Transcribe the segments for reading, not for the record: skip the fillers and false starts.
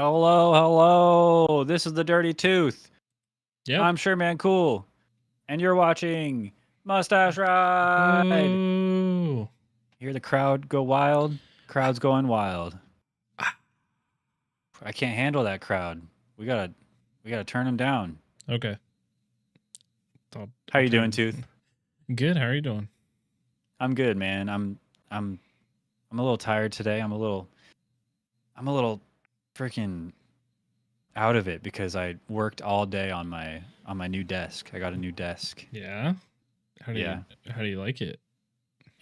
Hello, hello. This is the Dirty Tooth. Yep. I'm Sherman Cool, and you're watching Mustache Ride. Ooh. Hear the crowd go wild? Crowd's going wild. Ah. I can't handle that crowd. We gotta turn them down. Okay. How you doing, Tooth? Good. How are you doing? I'm good, man. I'm I'm a little tired today. I'm a little freaking out of it because I worked all day on my new desk. I got a new desk. Yeah. How do Yeah. you how do you like it?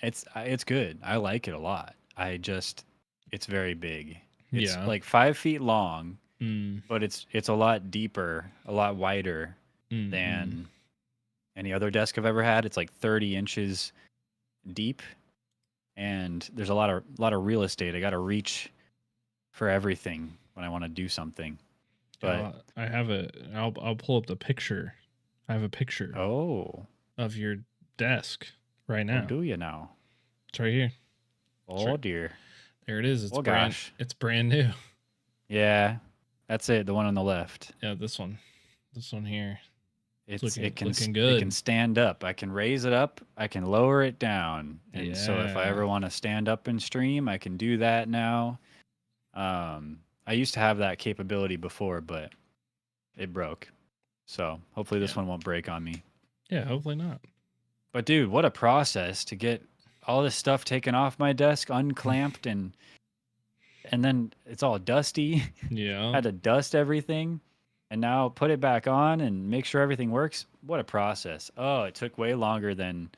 It's good. I like it a lot. It's very big. It's Yeah. like 5 feet long, Mm. but it's a lot deeper, a lot wider Mm. than any other desk I've ever had. It's like 30 inches deep, and there's a lot of real estate. I got to reach for everything when I want to do something. But I have a. I'll pull up the picture. I have a picture oh, of your desk right oh, now. do you now? It's right here. It's Oh right, dear. there it is. It's Oh brand. gosh. It's brand new. Yeah, that's it. The one on the left. Yeah. This one. This one here. It's It's looking it can looking it can good. stand up. I can raise it up. I can lower it down. And so if I Yeah. ever want to stand up and stream, I can do that now. I used to have that capability before, but it broke. So hopefully Yeah. this one won't break on me. Yeah. Hopefully not. But dude, what a process to get all this stuff taken off my desk, unclamped, and then it's all dusty. Yeah. Had to dust everything and now put it back on and make sure everything works. What a process. Oh, it took way longer than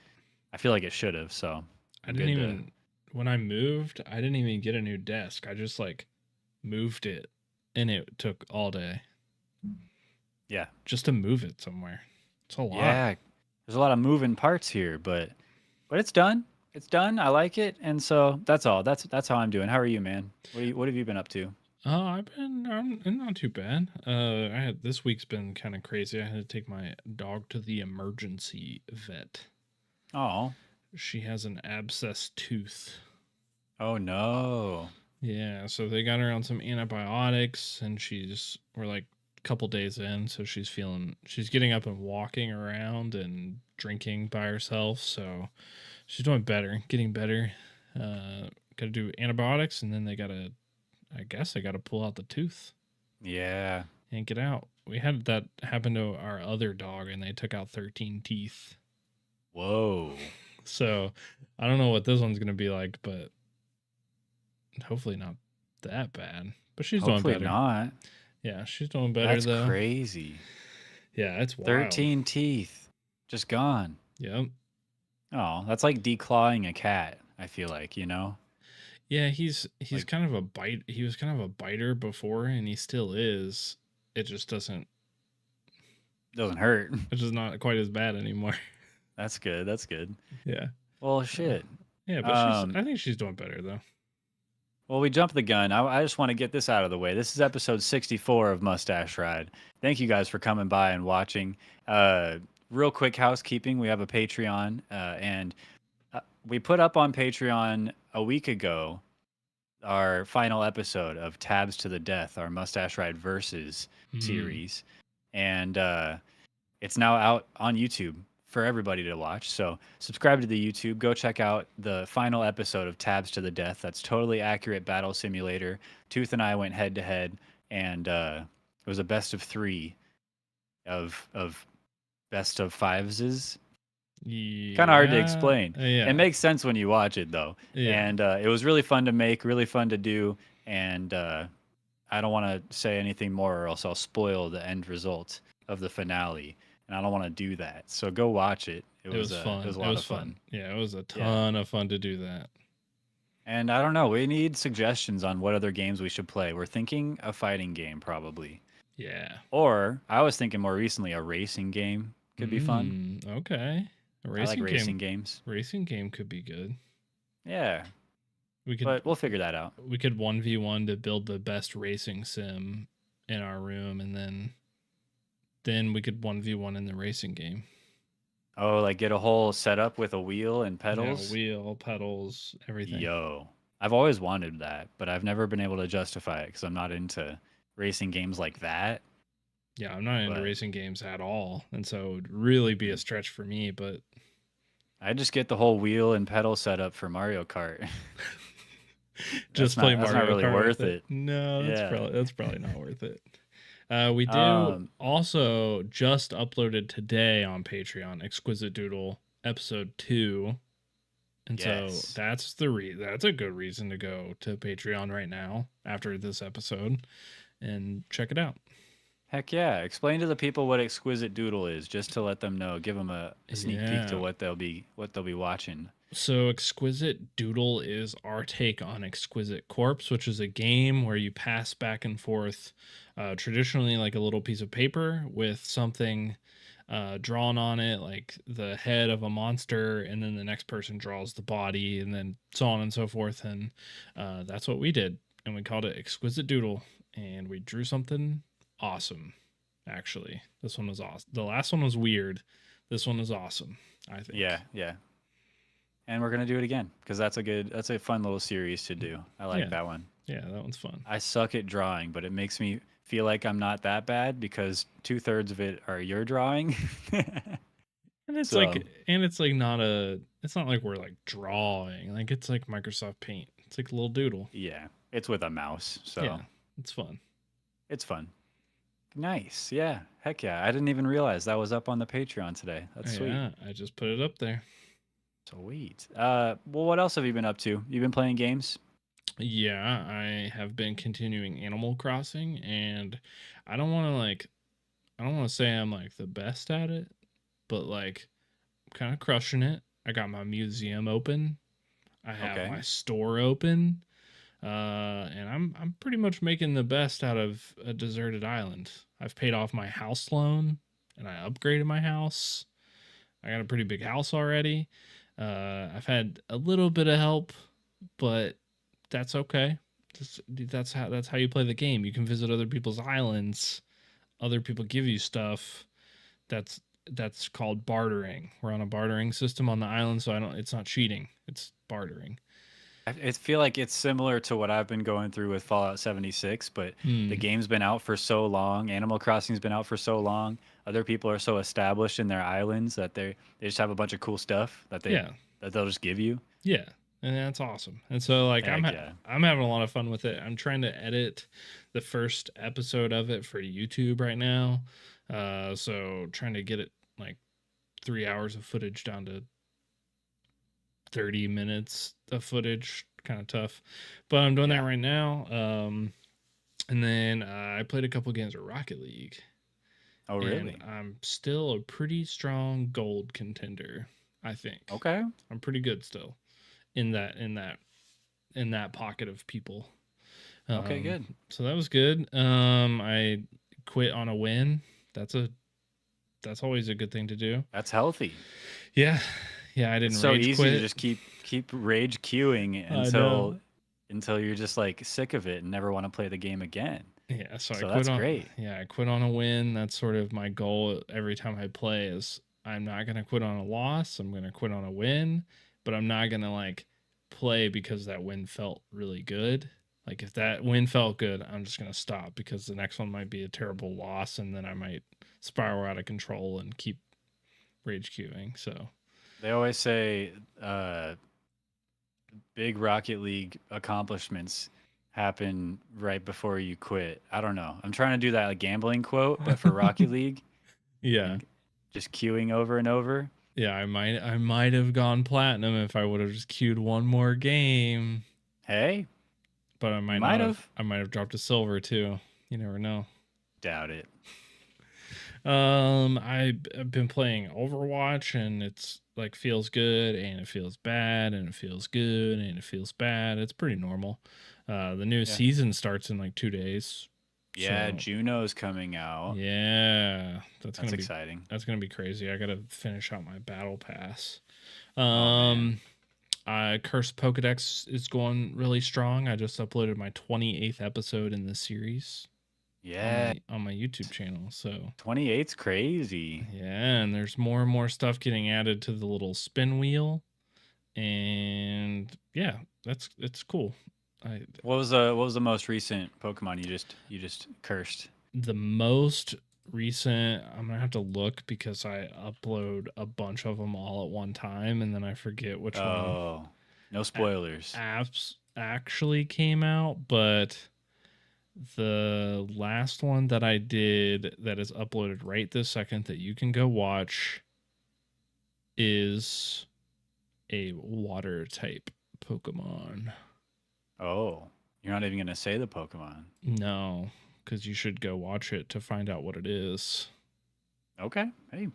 I feel like it should have. So I I'm didn't good to. even when I moved, I didn't even get a new desk. I just like moved it and it took all day Yeah. just to move it somewhere. It's a lot. Yeah. There's a lot of moving parts here, but it's done. It's done. I like it. And so that's all. That's how I'm doing. How are you, man? What have you been up to? I'm not too bad. I had this week's been kind of crazy. I had to take my dog to the emergency vet. Oh. She has an abscess tooth. Oh no. Yeah, so they got her on some antibiotics and we're like a couple days in, so she's getting up and walking around and drinking by herself, so she's doing better, getting better. Gotta do antibiotics and then I guess they gotta pull out the tooth Yeah. and get out. We had that happen to our other dog and they took out 13 teeth. Whoa. So I don't know what this one's gonna be like, but hopefully not that bad. But she's doing Hopefully better. not. Yeah, she's doing better That's though. crazy. Yeah, it's wild. 13 teeth. Just gone. Yep. Oh, that's like declawing a cat, I feel like, you know? Yeah, he's Like kind of a bite. He was kind of a biter before, and he still is. It just doesn't. doesn't hurt. It's just not quite as bad anymore. That's good. That's good. Yeah. Well, Uh, shit. yeah, but Um, I think she's doing better though. well, we jumped the gun. I just want to get this out of the way. This is episode 64 of Mustache Ride. Thank you guys for coming by and watching. Real quick housekeeping. We have a Patreon, and we put up on Patreon a week ago our final episode of Tabs to the Death, our Mustache Ride Versus series. And it's now out on YouTube for everybody to watch. So subscribe to the YouTube. Go check out the final episode of Tabs to the Death. That's totally accurate battle simulator. Tooth and I went head to head, and it was a best of 3 of best of 5s. Yeah. Kind of hard to explain. Yeah. It makes sense when you watch it though. Yeah. And it was really fun to make, really fun to do. And I don't want to say anything more or else I'll spoil the end result of the finale. And I don't want to do that. So go watch it. It was fun. It was a lot of fun. Yeah, it was a ton of fun to do that. And I don't know. We need suggestions on what other games we should play. We're thinking a fighting game probably. Yeah. Or I was thinking more recently a racing game could be fun. Okay. A I like racing games. Racing game could be good. Yeah. We could But we'll figure that out. we could 1v1 to build the best racing sim in our room, and then we could 1v1 in the racing game. Oh, like get a whole setup with a wheel and pedals? Yeah, wheel, pedals, everything. Yo. I've always wanted that, but I've never been able to justify it because I'm not into racing games like that. Yeah, I'm not into But racing games at all, and so it would really be a mm, stretch for me. But I just get the whole wheel and pedal setup for Mario Kart. just play That's not Mario really Kart with worth it. it. No, Yeah. that's probably not worth it. We do Um. also just uploaded today on Patreon Exquisite Doodle episode 2. And so Yes. that's a good reason to go to Patreon right now after this episode and check it out. Heck yeah. Explain to the people what Exquisite Doodle is, just to let them know. Give them a sneak peek to Yeah. what they'll be watching. So Exquisite Doodle is our take on Exquisite Corpse, which is a game where you pass back and forth, traditionally like a little piece of paper with something drawn on it, like the head of a monster, and then the next person draws the body, and then so on and so forth. And that's what we did, and we called it Exquisite Doodle, and we drew something awesome. Actually, this one was awesome. The last one was weird. This one is awesome, I think. Yeah, yeah. And we're gonna do it again because that's a fun little series to do. I like Yeah, that one. yeah, that one's fun. I suck at drawing, but it makes me feel like I'm not that bad because 2/3 of it are your drawing. And it's like, So it's not like we're like drawing, like it's like Microsoft Paint. It's like a little doodle. yeah, it's with a mouse, Yeah, so it's fun. it's fun. Nice, yeah, heck yeah. I didn't even realize that was up on the Patreon today. That's sweet. Yeah, I just put it up there. Sweet. Well, what else have you been up to? You been playing games? Yeah, I have been continuing Animal Crossing, and I don't want to like, I don't want to say I'm like the best at it, but like, I'm kind of crushing it. I got my museum open. I have Okay. my store open. And I'm pretty much making the best out of a deserted island. I've paid off my house loan and I upgraded my house. I got a pretty big house already. I've had a little bit of help, but that's okay. That's how you play the game. You can visit other people's islands. Other people give you stuff. That's that's called bartering. We're on a bartering system on the island, so I don't. It's not cheating. It's bartering. I feel like it's similar to what I've been going through with Fallout 76, but the Hmm. game's been out for so long. Animal Crossing's been out for so long. Other people are so established in their islands that they just have a bunch of cool stuff Yeah. that they'll just give you. Yeah, and that's awesome. And so like Heck yeah. I'm having a lot of fun with it. I'm trying to edit the first episode of it for YouTube right now. So trying to get it like 3 hours of footage down to 30 minutes of footage, kind of tough. But I'm doing that Yeah. right now. And then I played a couple games of Rocket League, Oh, and really? I'm still a pretty strong gold contender, I think. Okay. I'm pretty good still in that pocket of people. Okay, good. So that was good. I quit on a win. That's always a good thing to do. That's healthy. Yeah, yeah. I It's didn't so rage easy to quit. just keep rage queuing I know. until you're just like sick of it and never want to play the game again. Yeah, so I So quit that's on. great. Yeah, I quit on a win. That's sort of my goal every time I play. Is I'm not gonna quit on a loss. I'm gonna quit on a win, but I'm not gonna like play because that win felt really good. Like if that win felt good, I'm just gonna stop because the next one might be a terrible loss, and then I might spiral out of control and keep rage queuing. So They always say big Rocket League accomplishments happen right before you quit. I don't know. I'm trying to do that like gambling quote, but for Rocket League yeah, and just queuing over and over. yeah, I might have gone platinum if I would have just queued one more game, Hey, but I you might might not have. have. I might have dropped to silver too. You never know. Doubt it. I've been playing Overwatch, and it's like feels good and it feels bad and it feels good and it feels bad. It's pretty normal. The new Yeah. season starts in like 2 days. Yeah, So Juno's coming out. yeah, That's exciting. that's gonna be crazy. I gotta finish out my battle pass. Oh man. Um, Cursed Pokedex is going really strong. I just uploaded my 28th episode in the series on Yeah. my YouTube channel. So 28's crazy. yeah, and there's more and more stuff getting added to the little spin wheel, and yeah, it's cool. I What was the most recent Pokemon you just cursed? the most recent, I'm gonna have to look because I upload a bunch of them all at one time, and then I forget which one Oh, no a- spoilers. apps actually came out. But the last one that I did that is uploaded right this second that you can go watch is a water type Pokemon. Oh, you're not even gonna say the Pokemon. No, because you should go watch it to find out what it is. Okay. Hey.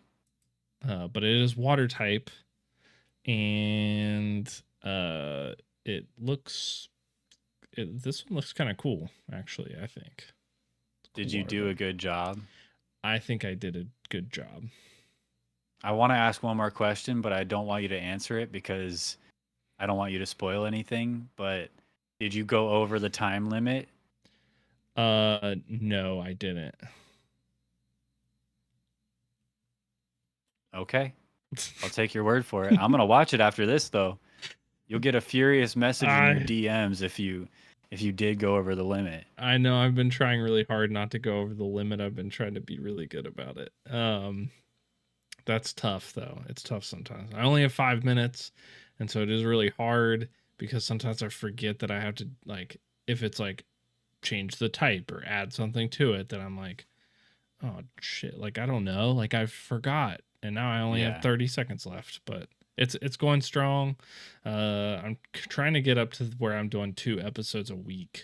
But it is water type, and it looks. This one looks kind of cool, actually. I think. Cool Did you water do a type. good job? I think I did a good job. I want to ask one more question, but I don't want you to answer it because I don't want you to spoil anything. But did you go over the time limit? No, I didn't. Okay. I'll take your word for it. I'm gonna watch it after this though. You'll get a furious message in your I DMs if you did go over the limit. I know I've been trying really hard not to go over the limit. I've been trying to be really good about it. That's tough though. It's tough sometimes. I only have 5 minutes, and so it is really hard because sometimes I forget that I have to like if it's like change the type or add something to it, then I'm like, oh shit, like I don't know, like I forgot, and now I only have Yeah. 30 seconds left, but it's going strong. I'm trying to get up to where I'm doing 2 episodes a week,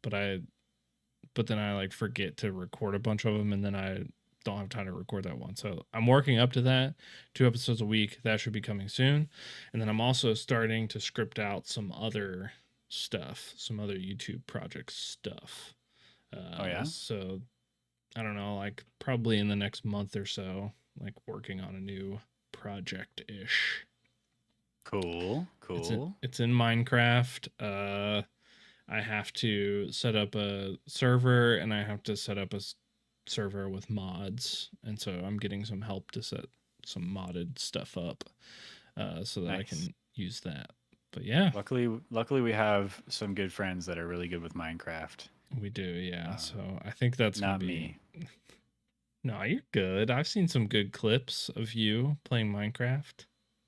but then I like forget to record a bunch of them, and then I don't have time to record that one. So I'm working up to that 2 episodes a week. That should be coming soon, and then I'm also starting to script out some other stuff, some other YouTube project stuff. Oh yeah. So I don't know, like probably in the next month or so, like working on a new project ish. Cool. It's in, Cool. it's in Minecraft. I have to set up a server, and I have to set up a server with mods, and so I'm getting some help to set some modded stuff up, so that I Nice. can use that. But yeah, Luckily we have some good friends that are really good with Minecraft. we do. Yeah, Um, so I think that's gonna not be. me. No, you're good. I've seen some good clips of you playing Minecraft.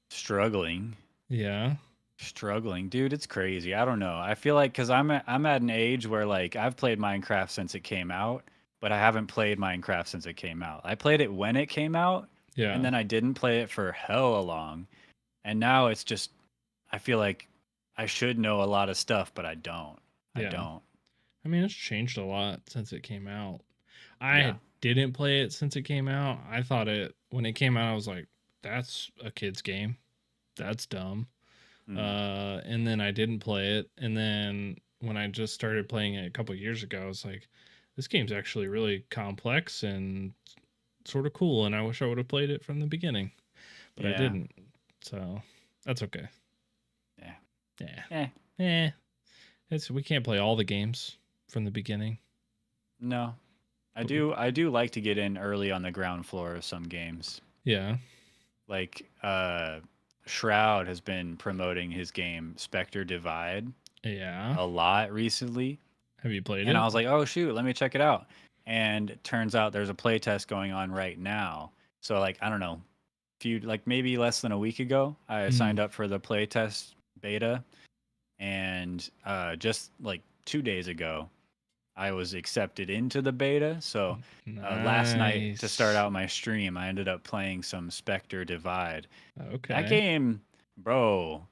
Struggling. Yeah. Struggling, dude, it's crazy. I don't know. I feel like because I'm at an age where like I've played Minecraft since it came out, but I haven't played Minecraft since it came out. I played it when it came out, and Yeah. then I didn't play it for hella long, and now it's just I feel like I should know a lot of stuff, but I don't. I Yeah. don't. I mean, it's changed a lot since it came out. Yeah. I didn't play it since it came out. I thought it when it came out, I was like, that's a kid's game. That's dumb. Mm. And then I didn't play it. And then when I just started playing it a couple years ago, I was like, this game's actually really complex and sort of cool. And I wish I would have played it from the beginning, but I Yeah. didn't. So that's okay. Yeah. Yeah. Eh. Eh. We can't play all the games from the beginning. No. But we, I do like to get in early on the ground floor of some games. yeah. Like Shroud has been promoting his game Spectre Divide Yeah. a lot recently, Have you played and I it? was like, "Oh shoot, let me check it out." And it turns out there's a play test going on right now. So like, I don't know, few like maybe less than a week ago, I Mm. signed up for the play test beta, and just like 2 days ago, I was accepted into the beta. So last night to start Nice. out my stream, I ended up playing some Spectre Divide. That Okay. game, bro,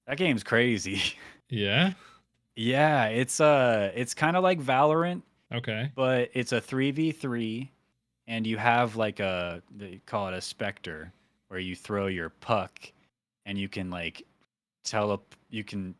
that game's crazy. Yeah. Yeah, it's kind of like Valorant, Okay. but it's a 3v3 and you have like they call it a Spectre where you throw your puck and you can like you can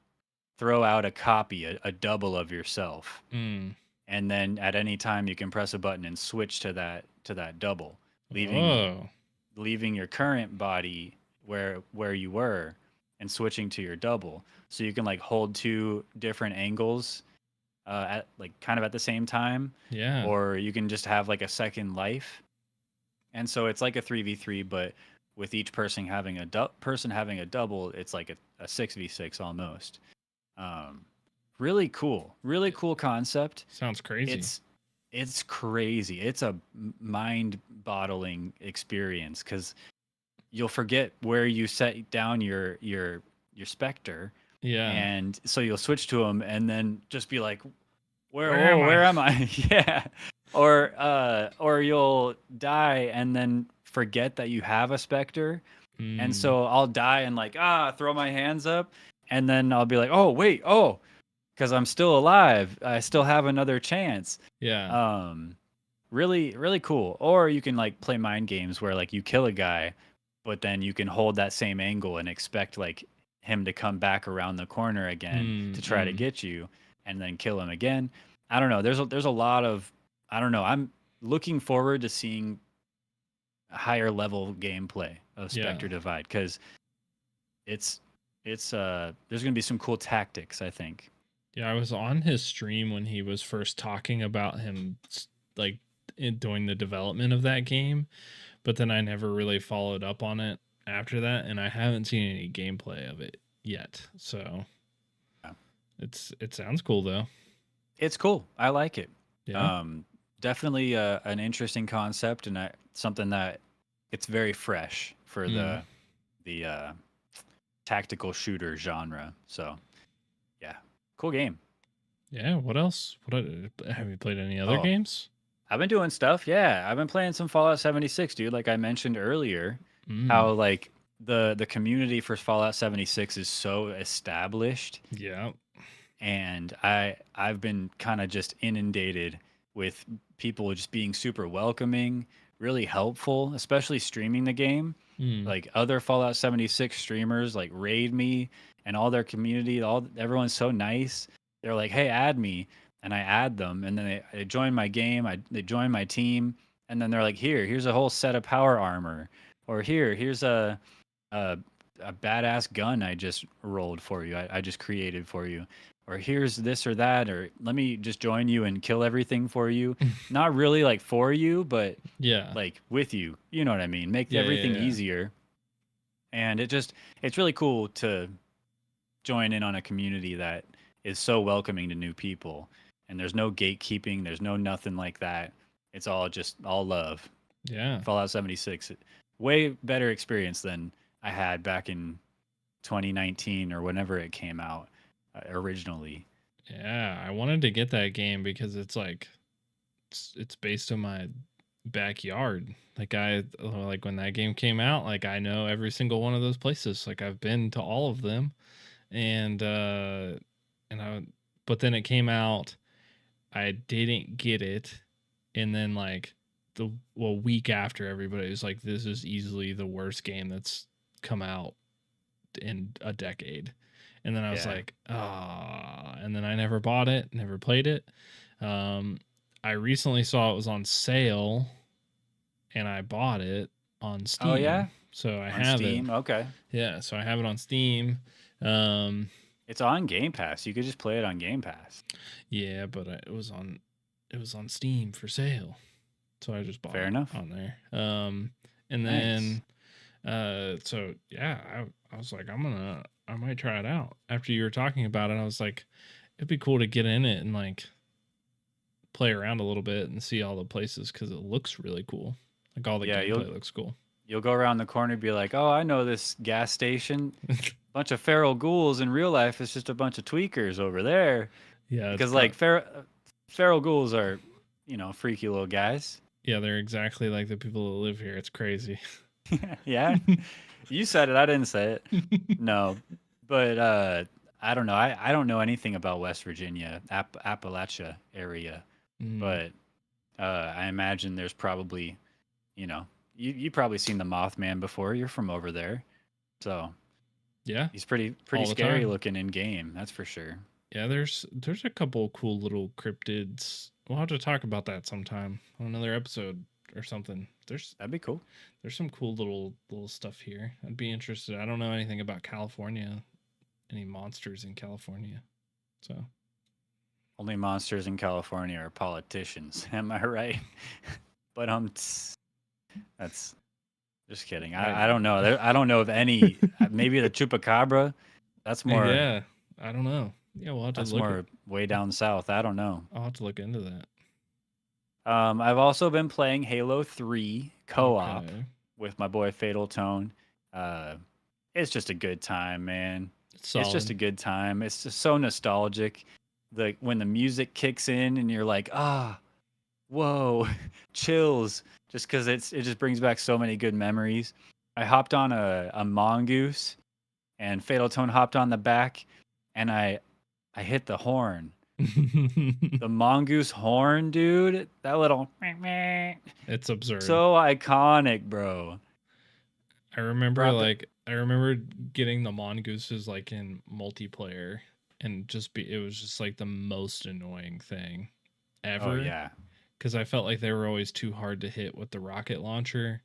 throw out a copy, a double of yourself. Mm. And then at any time you can press a button and switch to that double, leaving Oh. leaving your current body where you were and switching to your double. So you can like hold two different angles at like kind of at the same time, Yeah. or you can just have like a second life. And so it's like a 3v3, but with each person having a double, it's like a 6v6 almost. Um, Really cool concept. Sounds crazy. It's crazy. It's a mind-boggling experience because you'll forget where you set down your specter, Yeah. and so you'll switch to him, and then just be like, Where am where I? am I? Yeah. Or you'll die and then forget that you have a specter, and Mm, so I'll die and like throw my hands up, and then I'll be like, oh wait, oh, because I'm still alive. I still have another chance. yeah. Um, really cool. Or you can like play mind games where like you kill a guy, but then you can hold that same angle and expect like him to come back around the corner again Mm, to try to mm. get you, and then kill him again. I don't know. There's a lot of, I don't know. I'm looking forward to seeing a higher level gameplay of Yeah. Spectre Divide because it's there's gonna be some cool tactics, I think. Yeah, I was on his stream when he was first talking about like doing the development of that game, but then I never really followed up on it after that, and I haven't seen any gameplay of it yet. So Yeah. it sounds cool though. It's cool. I like it. Yeah. Um, Definitely an interesting concept, and something that it's very fresh for Mm. the tactical shooter genre. So yeah, cool game. Yeah. What else? Have you played any other Oh, games? I've been doing stuff. Yeah, I've been playing some Fallout 76, dude. Like I mentioned earlier, Mm. how like the community for Fallout 76 is so established, Yeah. and I've been kind of just inundated with people just being super welcoming, really helpful, especially streaming the game. Mm. Like other Fallout 76 streamers like raid me, and all their community, all everyone's so nice. They're like, "Hey, add me." And I add them, and then they join my game, they join my team, and then they're like, here's a whole set of power armor, or here's a a badass gun I just rolled for you. I just created for you. Or here's this or that, or let me just join you and kill everything for you. Not really like for you, but Yeah. like with you. You know what I mean? Make Yeah. everything Yeah. easier. And it's really cool to join in on a community that is so welcoming to new people. And there's no gatekeeping, there's no nothing like that. It's all just all love. Yeah. Fallout 76, way better experience than I had back in 2019 or whenever it came out originally. Yeah. I wanted to get that game because it's like it's based on my backyard. Like like when that game came out, like I know every single one of those places. Like I've been to all of them, and and I but then it came out, I didn't get it, and then like week after, everybody was like, this is easily the worst game that's come out in a decade. And then I was Yeah. like, ah, and then I never bought it, never played it. um I recently saw it was on sale, and I bought it on Oh yeah, Steam. So I on have it. Steam. Okay, Yeah, so I have it on Steam. Um it's on Game Pass. You could just play it on Game Pass. yeah, but it was on Steam for sale. So I just bought Fair it enough. on there. And Nice. then so yeah, I was like, I might try it out. After you were talking about it, I was like, it'd be cool to get in it and like play around a little bit and see all the places because it looks really cool. Like all the Yeah, gameplay looks cool. you'll go around the corner and be like, "Oh, I know this gas station. Bunch of feral ghouls in real life. It's just a bunch of tweakers over there." Yeah, it's Because like feral ghouls are, freaky little guys. yeah, they're exactly like the people that live here. It's crazy. Yeah, you said it. I didn't say it. No, but I don't know. I don't know anything about West Virginia, Appalachia area, Mm, but I imagine there's probably, you probably seen the Mothman before. You're from over there, so yeah, he's pretty all the scary time. looking in game. That's for sure. Yeah, there's a couple cool little cryptids. We'll have to talk about that sometime on another episode or something. That'd be cool. There's some cool little stuff here. I'd be interested. I don't know anything about California, any monsters in California. So Only monsters in California are politicians. Am I right? But that's just kidding. I don't know. I don't know of any. Maybe the chupacabra. That's more. yeah, I don't know. Yeah, we'll have to That's look. more way down south. I don't know. I'll have to look into that. I've also been playing Halo 3 co-op Okay, with my boy Fatal Tone. Uh, it's just a good time, man. it's It's just a solid. good time. It's just so nostalgic. Like when the music kicks in and you're like, ah, whoa, chills. Just because it just brings back so many good memories. I hopped on a mongoose and Fatal Tone hopped on the back, and I hit the horn. The mongoose horn, dude. That little It's absurd. so iconic, bro. Brought the I remember getting the mongooses like in multiplayer and it was just like the most annoying thing oh ever yeah. because I felt like they were always too hard to hit with the rocket launcher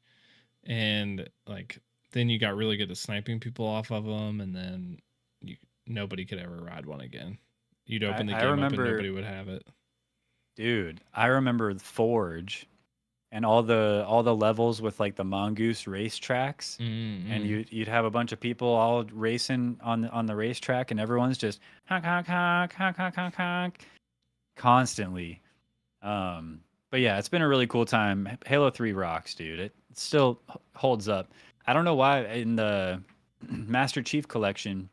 and like then you got really good at sniping people off of them and then you nobody could ever ride one again. You'd I, open the I game up and remember nobody would have it. dude, I remember the Forge and all the levels with like the mongoose race tracks. And Mm-hmm. you'd have a bunch of people all racing on the racetrack, and everyone's just honk honk honk honk honk honk honk constantly. But yeah, it's been a really cool time. Halo 3 rocks, dude. It still holds up. I don't know why in the Master Chief collection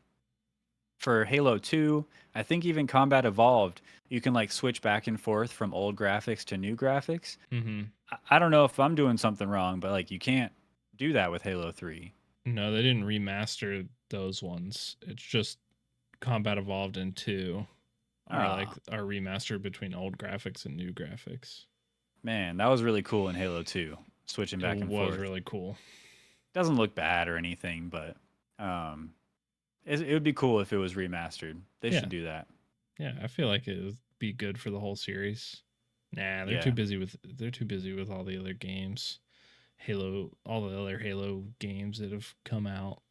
for Halo 2, I think even Combat Evolved, you can like switch back and forth from old graphics to new graphics. Mm-hmm. I don't know if I'm doing something wrong, but like you can't do that with Halo 3. No, they didn't remaster those ones. It's just Combat Evolved and 2 Oh, are remastered between old graphics and new graphics. man, that was really cool in Halo 2, switching It back and was forth. really cool. Doesn't look bad or anything, but um, it would be cool if it was remastered. They Yeah, should do that. yeah. I feel like it would be good for the whole series. Nah, Yeah. they're too busy with all the other games. Halo, all the other Halo games that have come out.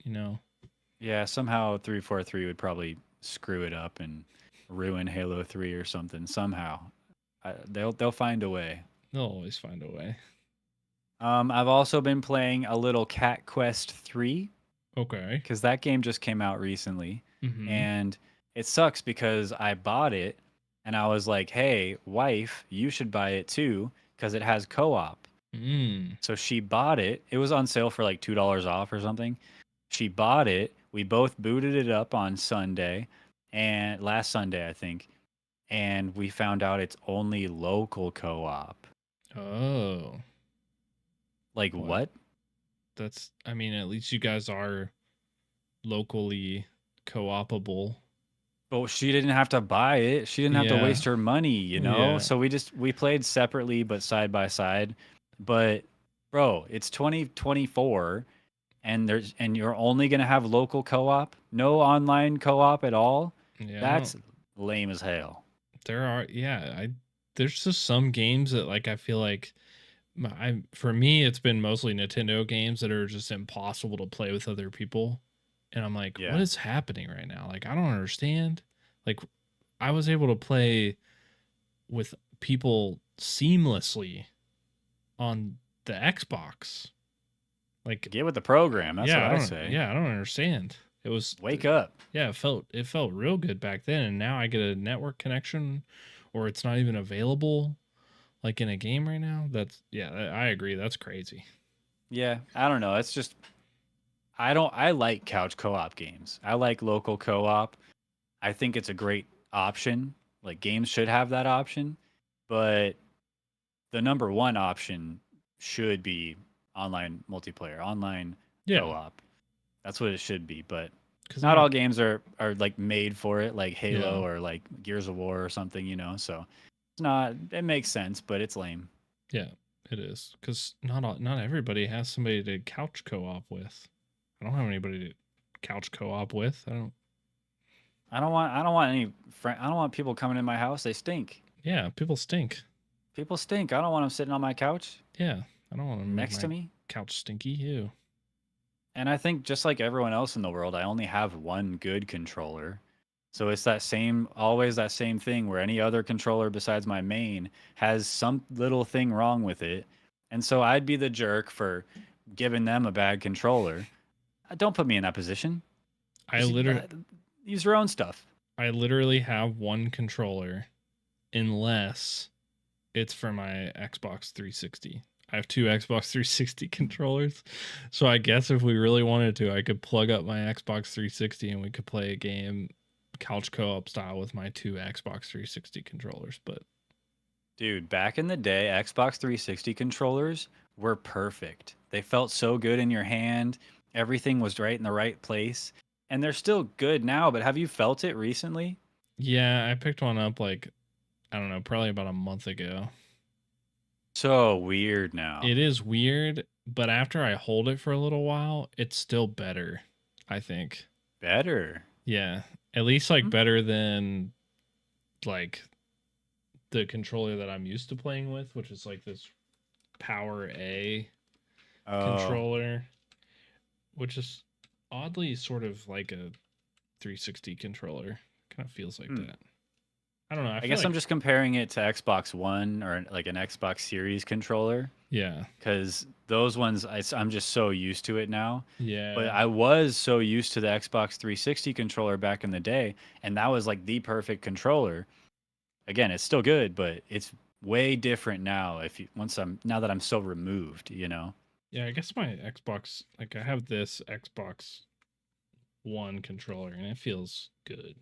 Yeah, somehow 343 would probably screw it up and ruin Halo 3 or something somehow. They'll find a way. They'll always find a way. I've also been playing a little Cat Quest 3 Okay. because that game just came out recently, Mm-hmm. and it sucks because I bought it and I was like, "Hey, wife, you should buy it too because it has co-op." Mm. So she bought it. It was on sale for like $2 off or something. She bought it. We both booted it up on Sunday and last Sunday, I think. And we found out it's only local co-op. Oh. Like Well, what? that's. I mean, at least you guys are locally co-opable. But she didn't have to buy it. She didn't have to Yeah. waste her money, you know? Yeah. So we played separately but side by side. But bro, it's 2024 and you're only going to have local co-op? No online co-op at all? Yeah. That's lame as hell. There are. Yeah. There's just some games that like I feel like for me it's been mostly Nintendo games that are just impossible to play with other people, and I'm like, what Yeah. is happening right now? Like I don't understand. Like I was able to play with people seamlessly on the Xbox. Like Get with the program. That's what yeah, I say. I don't understand. It was Wake up. yeah, it felt real good back then, and now I get a network connection, or it's not even available, like in a game right now. That's yeah, I agree. That's crazy. Yeah, I don't know. It's just I like couch co-op games. I like local co-op. I think it's a great option. Like games should have that option, but the number one option should be online multiplayer, online Yeah, co-op. That's what it should be, but because not not all games are like made for it, like yeah, Halo or like Gears of War or something, you know. So it's not. It makes sense, but it's lame. yeah, it is because not everybody has somebody to couch co-op with. I don't have anybody to couch co-op with. I don't. I don't want any friend. I don't want people coming in my house. They stink. Yeah, people stink. People stink. I don't want them sitting on my couch Yeah, I don't want to make next to my me. couch stinky. Ew. And I think just like everyone else in the world, I only have one good controller. So it's that same, always that same thing where any other controller besides my main has some little thing wrong with it. And so I'd be the jerk for giving them a bad controller. Don't put me in that position. I Just literally use your own stuff. I literally have one controller unless it's for my Xbox 360. I have two Xbox 360 controllers. So I guess if we really wanted to, I could plug up my Xbox 360 and we could play a game couch co-op style with my two Xbox 360 controllers. But Dude, back in the day, Xbox 360 controllers were perfect. They felt so good in your hand. Everything was right in the right place. And they're still good now, but have you felt it recently? yeah, I picked one up like, I don't know, probably about a month ago. So weird now. It is weird, but after I hold it for a little while, it's still better, I think. Better. Yeah, at least like Hmm? better than like the controller that I'm used to playing with, which is like this Power A Oh. controller, which is oddly sort of like a 360 controller. Kind of feels like Hmm. that. I don't know. I I feel guess I'm like, just comparing it to Xbox One or like an Xbox Series controller yeah, because those ones, I'm just so used to it now. But yeah, I was so used to the Xbox 360 controller back in the day, and that was like the perfect controller. Again, it's still good, but it's way different now. If you, once I'm now that I'm so removed, you know. yeah. I guess my Xbox, like I have this Xbox One controller, and it feels good.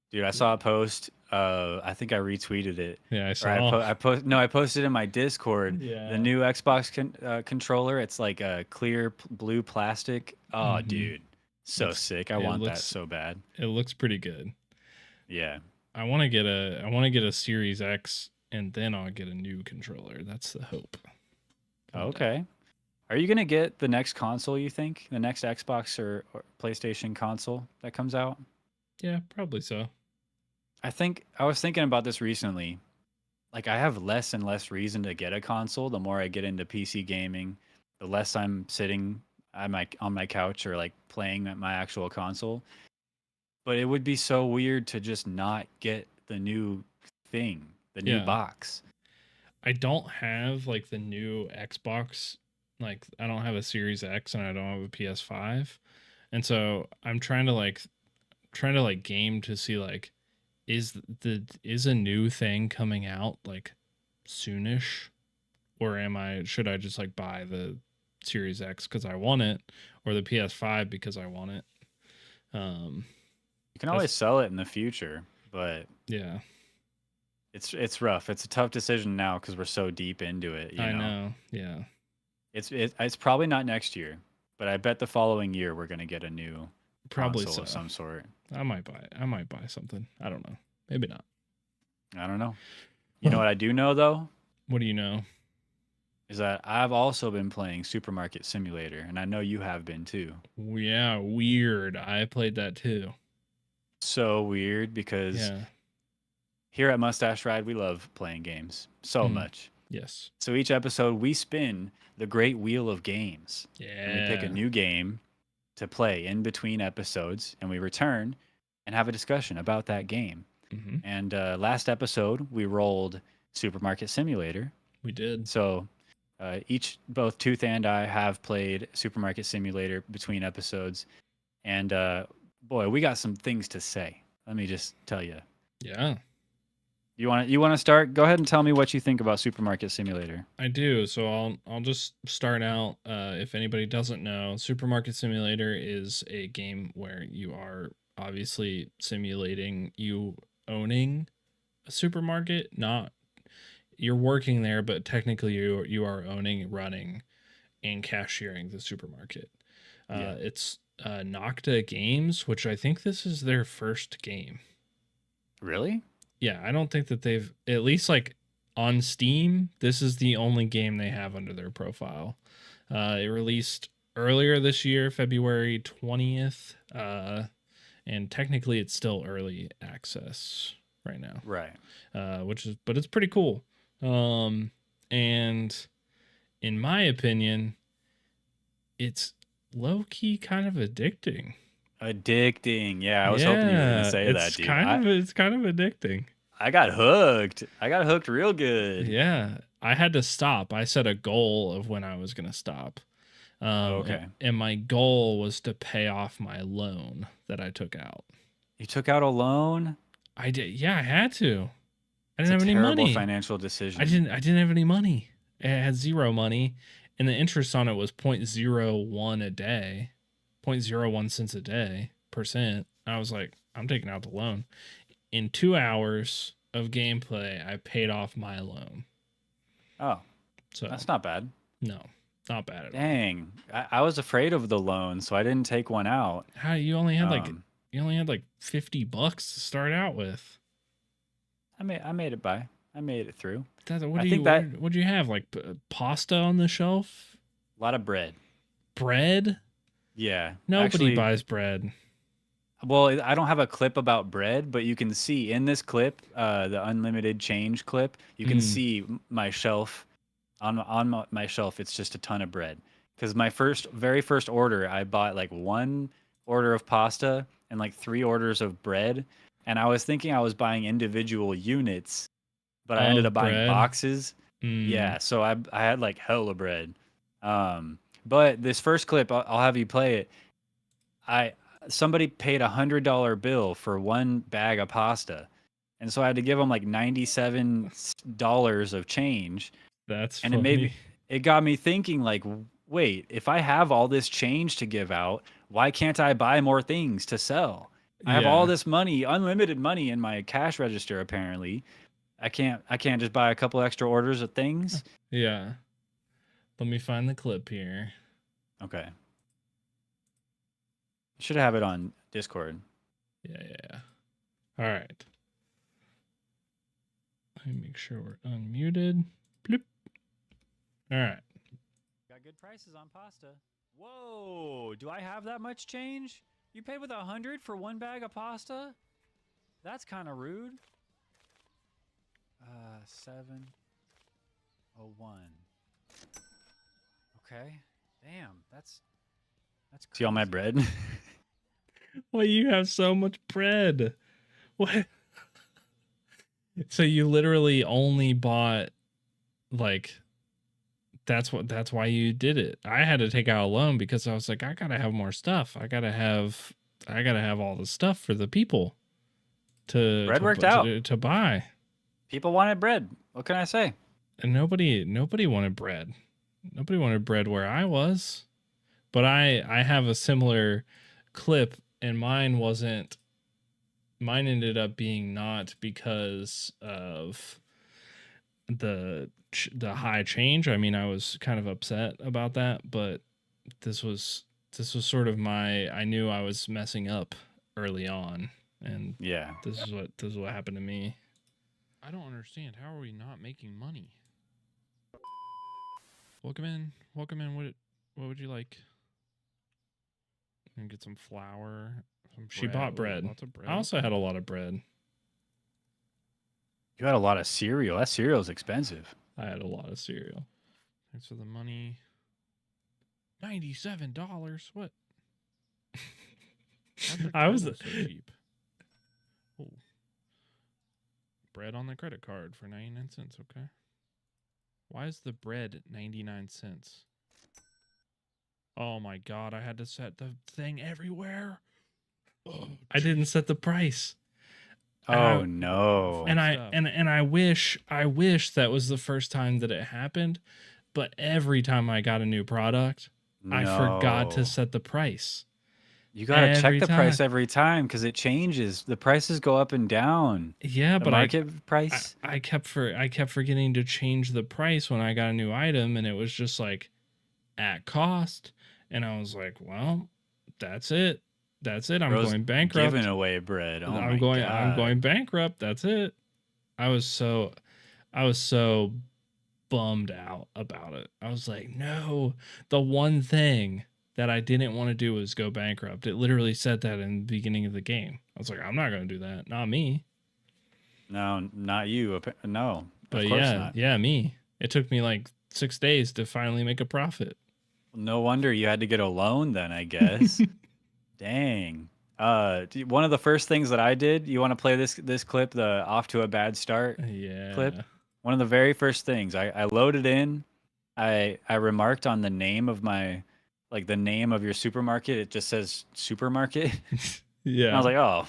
Dude, I saw a post. I think I retweeted it, Yeah, I or I saw. no, I posted in my Discord the Yeah. new Xbox controller. It's like a clear blue plastic. Oh, Mm-hmm. dude, so sick. I want that so bad. It looks pretty good. Yeah. I want to get a Series X and then I'll get a new controller. That's the hope. One day. Okay. Are you gonna get the next console? You think the next Xbox or PlayStation console that comes out? Yeah, probably so. I think I was thinking about this recently. Like I have less and less reason to get a console the more I get into PC gaming, the less I'm sitting on my couch or like playing at my actual console. But it would be so weird to just not get the new thing, the new Yeah. box. I don't have like the new Xbox. Like I don't have a Series X and I don't have a PS5. And so I'm trying to like game to see like is a new thing coming out like soonish, or am I should I just like buy the Series X cuz I want it, or the PS5 because I want it? Um You can always that's sell it in the future, but yeah, it's rough. It's a tough decision now because we're so deep into it, you I know. know. Yeah. It's probably not next year, but I bet the following year we're gonna get a new Probably console so. of some sort. I might buy something. I don't know. Maybe not. I don't know. You know what I do know though What do you know? is that I've also been playing Supermarket Simulator, and I know you have been too. Yeah, weird. I played that too. So weird because Yeah. here at Mustache Ride we love playing games so Mm, much. yes. So each episode we spin the great wheel of games, and we pick a Yeah. new game to play in between episodes, and we return and have a discussion about that game. Hmm. And last episode, we rolled Supermarket Simulator. We did. So both Tooth and I have played Supermarket Simulator between episodes. And boy, we got some things to say. Let me just tell you. Yeah. You want to start? Go ahead and tell me what you think about Supermarket Simulator. I do. So I'll just start out. If anybody doesn't know, Supermarket Simulator is a game where you are obviously simulating you owning a supermarket. Not you're working there, but technically you are owning, running, and cashiering the supermarket. Yeah. It's Nocta Games, which I think this is their first game. Really? Yeah, I don't think that they've, at least like on Steam, this is the only game they have under their profile. It released earlier this year, February 20th, and technically it's still early access right now, Right. but it's pretty cool. And in my opinion, it's low key kind of addicting. Addicting. Yeah, I was hoping you were going to say that, dude. It's kind of addicting. I got hooked. I got hooked real good. Yeah, I had to stop. I set a goal of when I was going to stop. Okay. And my goal was to pay off my loan that I took out. You took out a loan? I did. Yeah, I had to. I It's didn't a have any terrible money. financial decision. I didn't have any money. I had zero money, and the interest on it was 0.01 a day, 0.01 cents a day percent. I was like, I'm taking out the loan. In 2 hours of gameplay, I paid off my loan. Oh, So that's not bad. no, not bad at all. Dang. I was afraid of the loan, so I didn't take one out. How you only had like $50 to start out with. I made it by. I made it through. What do you have? Like pasta on the shelf? A lot of bread. Bread? Yeah. Nobody Actually, buys bread. well, I don't have a clip about bread, but you can see in this clip, the unlimited change clip, you can see my shelf. On my shelf, it's just a ton of bread. Because my very first order, I bought like 1 order of pasta and like 3 orders of bread. And I was thinking I was buying individual units, but I ended Of up buying bread? boxes. Yeah, so I had like hella bread. But this first clip, I'll have you play it. Somebody paid $100 bill for 1 bag of pasta, and so I had to give them like $97 of change, That's and funny. it got me thinking like, wait, if I have all this change to give out, why can't I buy more things to sell? I have all Yeah. this money, unlimited money in my cash register apparently. I can't just buy a couple extra orders of things. Yeah. Let me find the clip here. Okay. Should have it on Discord. Yeah. All right. Let me make sure we're unmuted. Bloop. All right. Got good prices on pasta. Whoa, do I have that much change? You paid with 100 for 1 bag of pasta? That's kind of rude. 701. Okay. Damn, that's crazy. See all my bread? Well, you have so much bread. What? So you literally only bought like that's why you did it. I had to take out a loan because I was like, I gotta have more stuff. I gotta have all the stuff for the people Bread worked out. To buy. People wanted bread. What can I say? And nobody wanted bread. Nobody wanted bread where I was. But I have a similar clip, and mine ended up being not because of the high change. I mean, I was kind of upset about that, but this was sort of I knew I was messing up early on, and Yeah. this is what happened to me. I don't understand. How are we not making money? Welcome in. What would you like? And get some flour. She bought bread. Lots of bread. I also had a lot of bread. You had a lot of cereal. That cereal's expensive. I had a lot of cereal. Thanks for the money. $97. What? I was so cheap. Oh. Bread on the credit card for 99 cents. Okay. Why is the bread 99 cents? Oh my god! I had to set the thing everywhere. Oh, I didn't set the price. Oh no. And I wish that was the first time that it happened, but every time I got a new product, I forgot to set the price. You gotta check every the time. price every time because it changes. The prices go up and down. Yeah, The but market price. I kept forgetting to change the price when I got a new item, and it was just like at cost, and I was like, well, that's it. I'm Bro's going bankrupt. Giving away bread. Oh my I'm God. going bankrupt. That's it. I was so bummed out about it. I was like, no, the one thing that I didn't want to do was go bankrupt. It literally said that in the beginning of the game. I was like, I'm not going to do that. Not me. No, not you. No. But of course not. yeah, me. It took me like 6 days to finally make a profit. No wonder you had to get a loan then, I guess. Dang. One of the first things that I did, you want to play this clip, the off to a bad start Yeah. clip? One of the very first things I loaded in, I remarked on the name of my like the name of your supermarket, it just says supermarket. And I Yeah. was like, oh,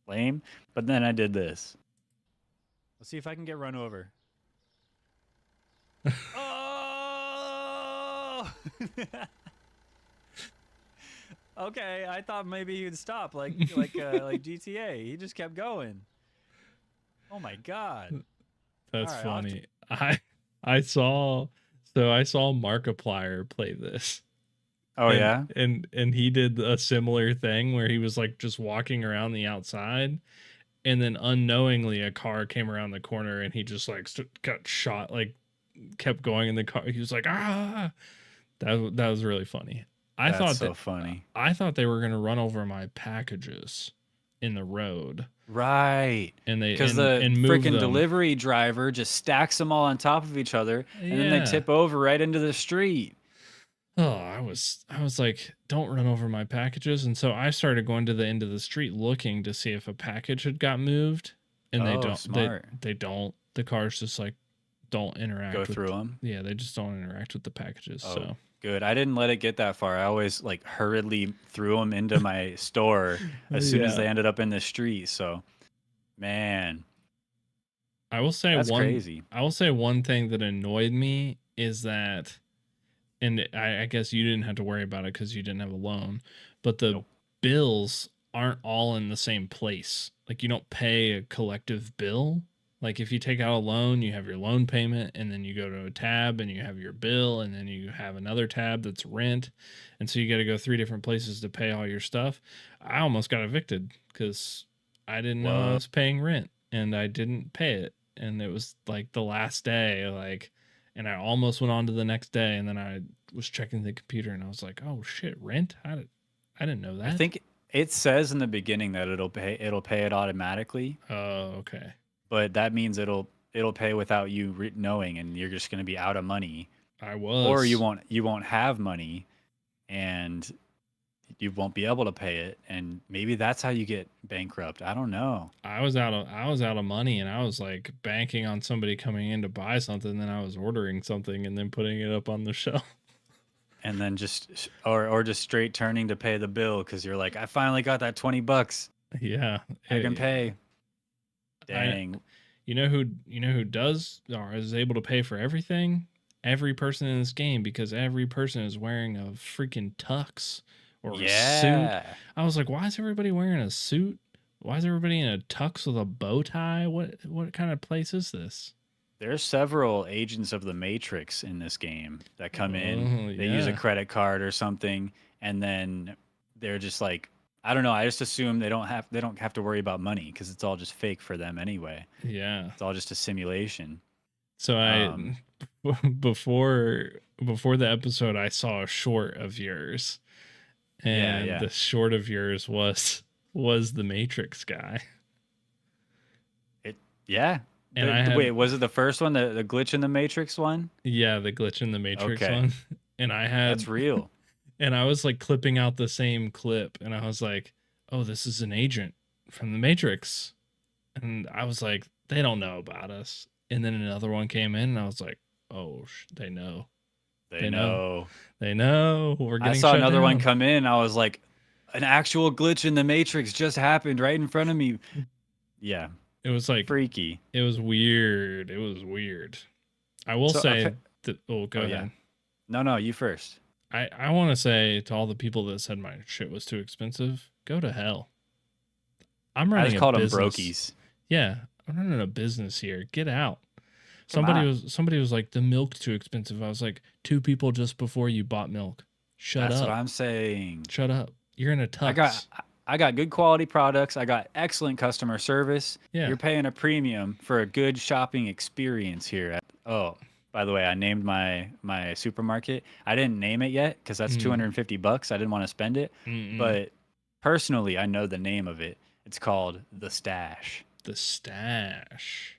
lame. But then I did this. Let's see if I can get run over. Oh! Okay, I thought maybe he'd stop like GTA. He just kept going. Oh my god. That's All right, I'll have to- funny. I saw I saw Markiplier play this. Oh and, yeah. and he did a similar thing where he was like just walking around the outside, and then unknowingly a car came around the corner and he just like got shot, like kept going in the car. He was like, ah. That was really funny. That's so funny. I thought they were gonna run over my packages in the road, Right. and they Because the and move freaking them. delivery driver just stacks them all on top of each other, and then they Yeah. tip over right into the street. Oh, I was like, don't run over my packages. And so I started going to the end of the street looking to see if a package had got moved. And they Oh, don't. smart. They don't. The cars just like don't interact. Go with through them. Yeah, they just don't interact with the packages. Oh, So good. I didn't let it get that far. I always like hurriedly threw them into my store as soon as Yeah. they ended up in the street. So, man, I will say that's crazy. I will say one thing that annoyed me is that, and I guess you didn't have to worry about it because you didn't have a loan, but the Nope. bills aren't all in the same place. Like you don't pay a collective bill. Like if you take out a loan, you have your loan payment, and then you go to a tab and you have your bill, and then you have another tab that's rent. And so you got to go 3 different places to pay all your stuff. I almost got evicted because I didn't know I What? was paying rent and I didn't pay it. And it was like the last day, like, and I almost went on to the next day, and then I was checking the computer and I was like, oh shit, rent? I didn't know that. I think it says in the beginning that it'll pay it automatically, Oh, okay. but that means it'll pay without you knowing, and you're just going to be out of money, I was. or you won't have money, and you won't be able to pay it, and maybe that's how you get bankrupt. I don't know. I was out of money, and I was like banking on somebody coming in to buy something, and then I was ordering something and then putting it up on the shelf. And then just or just straight turning to pay the bill because you're like, I finally got that $20. Yeah. I can Hey, pay. Dang. you know who does or is able to pay for everything? Every person in this game, because every person is wearing a freaking tux or a suit. Yeah. I was like, why is everybody wearing a suit? Why is everybody in a tux with a bow tie? What kind of place is this? There's several agents of the Matrix in this game that come in. Oh, They use a yeah. credit card or something, and then they're just like, I don't know. I just assume they don't have to worry about money because it's all just fake for them anyway. Yeah. It's all just a simulation. So Um, before the episode, I saw a short of yours, Yeah, and yeah. the short of yours was the Matrix guy. Yeah. And I had- Wait, was it the first one, the glitch in the Matrix one? Yeah, the glitch in the Matrix Okay. one. And I had That's real. and I was like clipping out the same clip, and I was like, "Oh, this is an agent from the Matrix." And I was like, "They don't know about us." And then another one came in, and I was like, "Oh, they know. They know. know. They know. We're I getting saw shut another one down." come in. I was like, an actual glitch in the Matrix just happened right in front of me. Yeah, It was like freaky. it was weird. It was weird. I will So, say okay. that. Oh, go Oh, ahead. yeah. No, you first. I want to say to all the people that said my shit was too expensive, go to hell. I'm I running just a called them business. brokies. Yeah, I'm running a business here. Get out. Come Somebody was like, the milk's too expensive. I was like, 2 people just before you bought milk. Shut That's up. what I'm saying. Shut up. You're in a tux. I got good quality products. I got excellent customer service. Yeah. You're paying a premium for a good shopping experience here. Oh, by the way, I named my supermarket. I didn't name it yet because that's $250. I didn't want to spend it. Mm-mm. But personally, I know the name of it. It's called The Stash. The stash.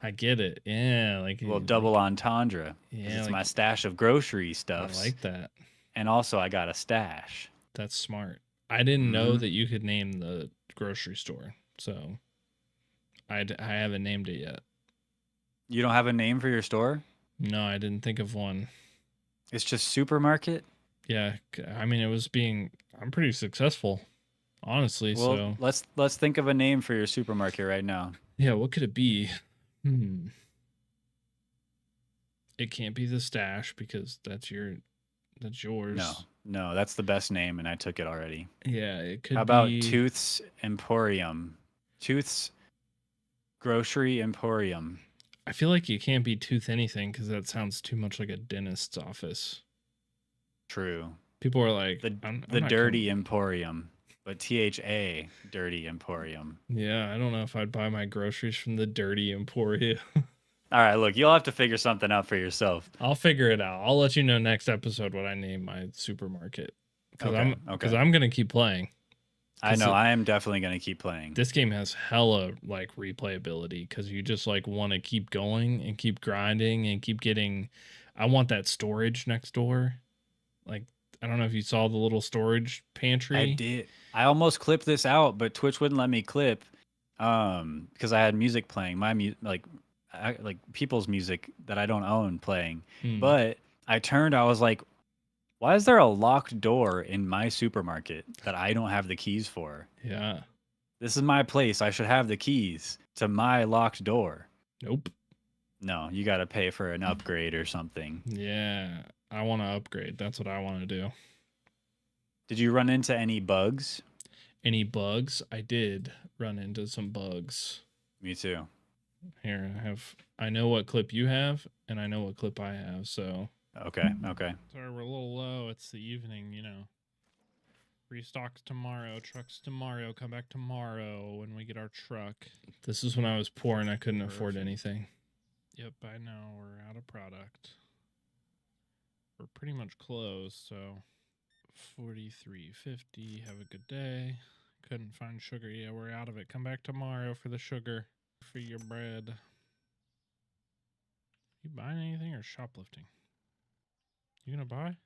I get it. Yeah, like A little double entendre. 'Cause Yeah, it's like- my stash of grocery I stuffs. like that. And also, I got a stash. That's smart. I didn't know Mhm. that you could name the grocery store, so I haven't named it yet. You don't have a name for your store? No, I didn't think of one. It's just supermarket? Yeah, I mean, I'm pretty successful, honestly. Well, So let's think of a name for your supermarket right now. yeah, what could it be? Hmm. It can't be the Stash because that's yours. No, that's the best name, and I took it already. Yeah, it How could about be. Tooth's Emporium? Tooth's Grocery Emporium. I feel like you can't be Tooth anything because that sounds too much like a dentist's office. True. People are like, The I'm the not Dirty Emporium, but THA Dirty Emporium. Yeah, I don't know if I'd buy my groceries from the Dirty Emporium. All right, look, you'll have to figure something out for yourself. I'll figure it out. I'll let you know next episode what I name my supermarket because Okay. I'm gonna keep playing. I know. I am definitely going to keep playing. This game has hella like replayability because you just like want to keep going and keep grinding and keep getting. I want that storage next door. Like I don't know if you saw the little storage pantry. I did. I almost clipped this out, but Twitch wouldn't let me clip because I had music playing. My like people's music that I don't own playing. But I was like, why is there a locked door in my supermarket that I don't have the keys for? Yeah. This is my place. I should have the keys to my locked door. Nope. No, you got to pay for an upgrade or something. Yeah. I want to upgrade. That's what I want to do. Did you run into any bugs? Any bugs? I did run into some bugs. Me too. Here, I know what clip you have, and I know what clip I have, so. Okay. Sorry, we're a little low. It's the evening, you know. Restocks tomorrow, trucks tomorrow, come back tomorrow when we get our truck. This is when I was poor and I couldn't afford anything. Yep, I know. We're out of product. We're pretty much closed, so 43.50. Have a good day. Couldn't find sugar. Yeah, we're out of it. Come back tomorrow for the sugar, for your bread. You buying anything or shoplifting? You gonna buy?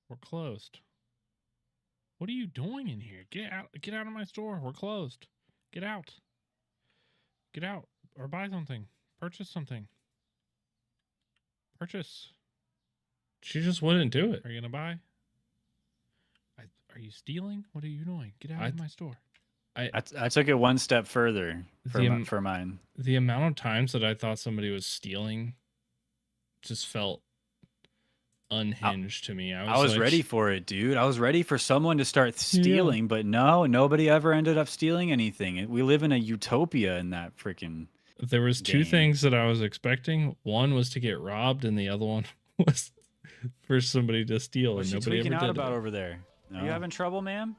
We're closed. What are you doing in here? Get out! Get out of my store. We're closed. Get out. Get out or buy something. Purchase something. Purchase. She just wouldn't do it. Are you gonna buy? Are you stealing? What are you doing? Get out of my store. I took it one step further for mine. The amount of times that I thought somebody was stealing just felt unhinged to me. I was like, ready for it, dude. I was ready for someone to start stealing, but no, nobody ever ended up stealing anything. We live in a utopia in that freaking. There was two things that I was expecting. One was to get robbed, and the other one was for somebody to steal. What's and she nobody tweaking ever out did about it. over there? No. Are you having trouble, ma'am?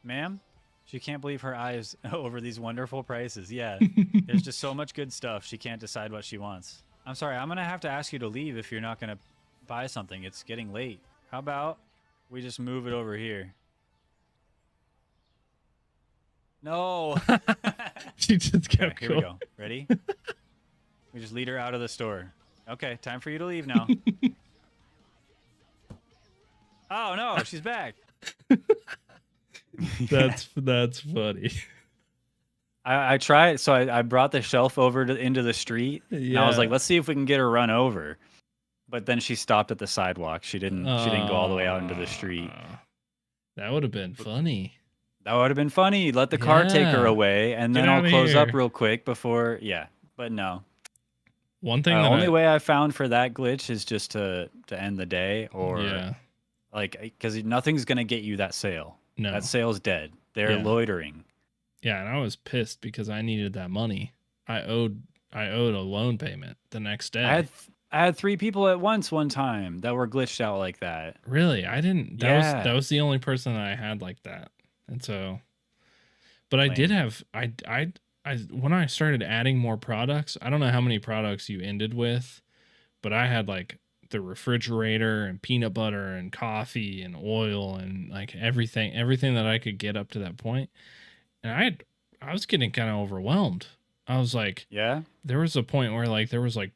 Ma'am? She can't believe her eyes over these wonderful prices. Yeah, there's just so much good stuff. She can't decide what she wants. I'm sorry. I'm going to have to ask you to leave if you're not going to buy something. It's getting late. How about we just move it over here? No. She just kept Here we go. Ready? We just lead her out of the store. Okay, time for you to leave now. Oh, no, she's back. That's funny. I tried, so I brought the shelf over into the street. Yeah. And I was like, let's see if we can get her run over. But then she stopped at the sidewalk. She didn't go all the way out into the street. That would have been funny. That would have been funny. Let the car take her away, and then I'll close up real quick before. Yeah, but no. One thing. The only way I found for that glitch is just to end the day, or like, because nothing's gonna get you that sale. No, that sale's dead. They're loitering. Yeah, and I was pissed because I needed that money. I owed a loan payment the next day. I had 3 people at once one time that were glitched out like that. Really? I didn't. That was the only person that I had like that. And so, but I did have, I when I started adding more products, I don't know how many products you ended with, but I had like the refrigerator and peanut butter and coffee and oil and like everything that I could get up to that point. And I was getting kind of overwhelmed. I was like, there was a point where like, there was like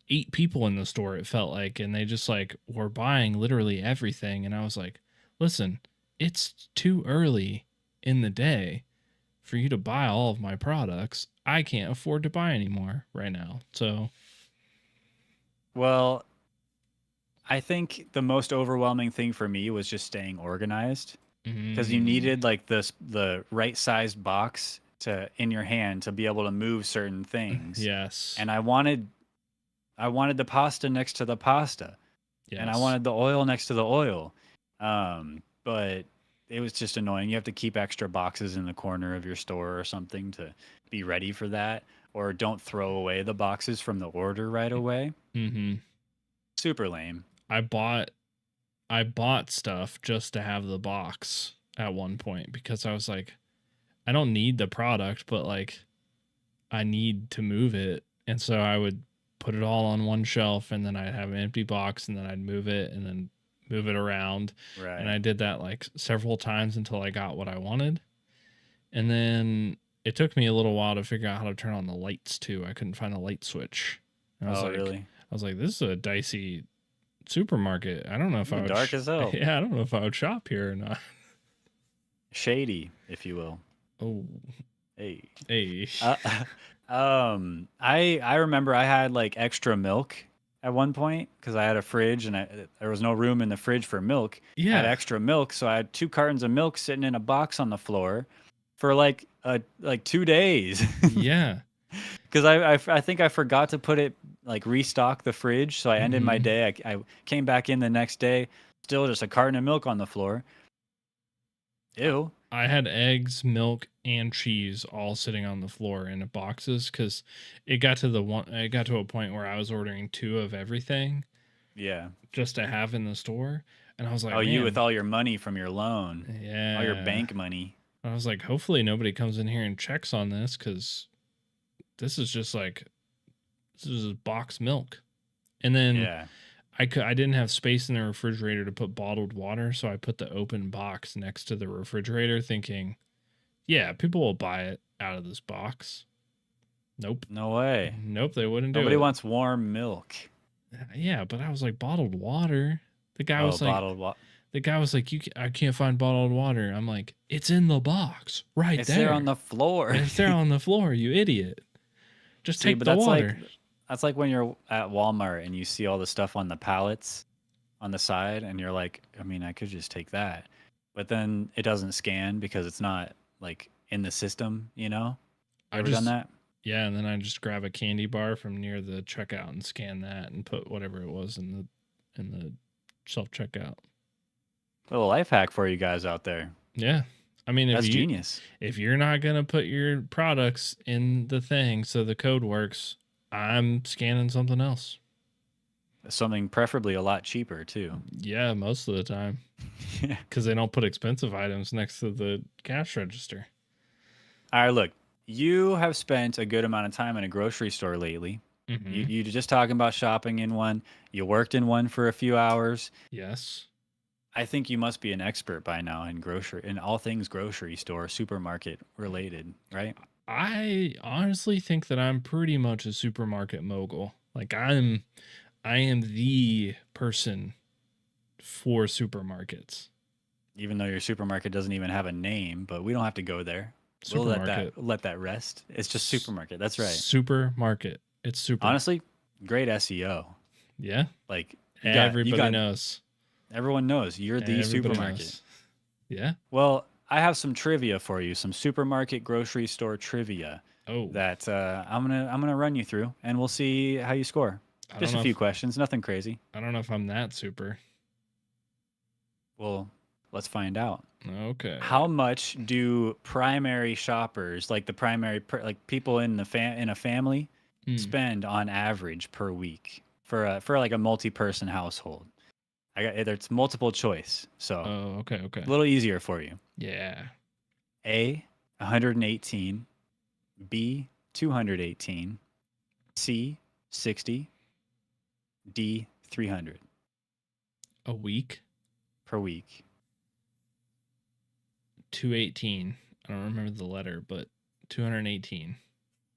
8 people in the store, it felt like, and they just like were buying literally everything. And I was like, listen, it's too early in the day for you to buy all of my products. I can't afford to buy anymore right now. So, well, I think the most overwhelming thing for me was just staying organized because you Mm, needed like the right sized box to in your hand to be able to move certain things. yes. And I wanted the pasta next to the pasta, and I Yes. wanted the oil next to the oil. But it was just annoying. You have to keep extra boxes in the corner of your store or something to be ready for that, or don't throw away the boxes from the order right away. Mm-hmm. Super lame. I bought I bought stuff just to have the box at one point because I was like, I don't need the product, but like I need to move it. And so I would put it all on one shelf and then I'd have an empty box and then I'd move it and then move it around. And Right. I did that like several times until I got what I wanted. And then it took me a little while to figure out how to turn on the lights too. I couldn't find the light switch. And Oh, really? I was like, this is a dicey supermarket. I don't know if I would Dark as hell. yeah, I don't know if I would shop here or not. Shady, if you will. Oh, Hey. hey. I remember I had like extra milk at one point because I had a fridge and there was no room in the fridge for milk. I had Yeah. extra milk, so I had 2 cartons of milk sitting in a box on the floor for like 2 days Yeah. because I think I forgot to put it like restock the fridge, so I ended my Mhm. day. I came back in the next day, still just a carton of milk on the floor. Ew. I had eggs, milk, and cheese all sitting on the floor in boxes because it got to a point where I was ordering two of everything Yeah. just to have in the store. And I was like, Oh, you with man, all your money from your loan, all your yeah. bank money. I was like, hopefully nobody comes in here and checks on this because this is just like this is box milk. And then Yeah. I didn't have space in the refrigerator to put bottled water, so I put the open box next to the refrigerator thinking, yeah, people will buy it out of this box. Nope. No way. Nope, they wouldn't do Nobody it. wants warm milk. Yeah, but I was like bottled water. The guy Oh, was like bottled water. I can't find bottled water. I'm like, it's in the box right It's there. there on the floor. It's there on the floor, you idiot. Just See, take but the that's water. like when you're at Walmart and you see all the stuff on the pallets on the side, and you're like, I mean, I could just take that, but then it doesn't scan because it's not like in the system. You know, I you ever just done that? Yeah, and then I just grab a candy bar from near the checkout and scan that and put whatever it was in the self checkout. Little life hack for you guys out there. Yeah. I mean, That's genius. if you're not going to put your products in the thing so the code works, I'm scanning something else. Something preferably a lot cheaper too. Yeah, most of the time cuz they don't put expensive items next to the cash register. All right, look, you have spent a good amount of time in a grocery store lately. Mhm. You just talking about shopping in one. You worked in one for a few hours. Yes. I think you must be an expert by now in all things grocery store, supermarket related, right? I honestly think that I'm pretty much a supermarket mogul. Like I am the person for supermarkets. Even though your supermarket doesn't even have a name, but we don't have to go there. We'll Supermarket. let that rest. It's just S- supermarket. That's right. Supermarket. It's super. Honestly, great SEO. Yeah. Like Everybody knows. everyone knows you're the Everybody supermarket. knows. Yeah. Well, I have some trivia for you, some supermarket grocery store trivia Oh, that I'm gonna run you through, and we'll see how you score. I don't Just know a few questions, nothing crazy. I don't know if I'm that super. Well, let's find out. Okay. How much do primary shoppers, like like people in in a family, Hmm. spend on average per week for like a multi-person household? It's multiple choice, so Oh, okay, okay. a little easier for you. Yeah. A 118, B 218, C 60, D 300 A week, per week. 218. I don't remember the letter, but 218.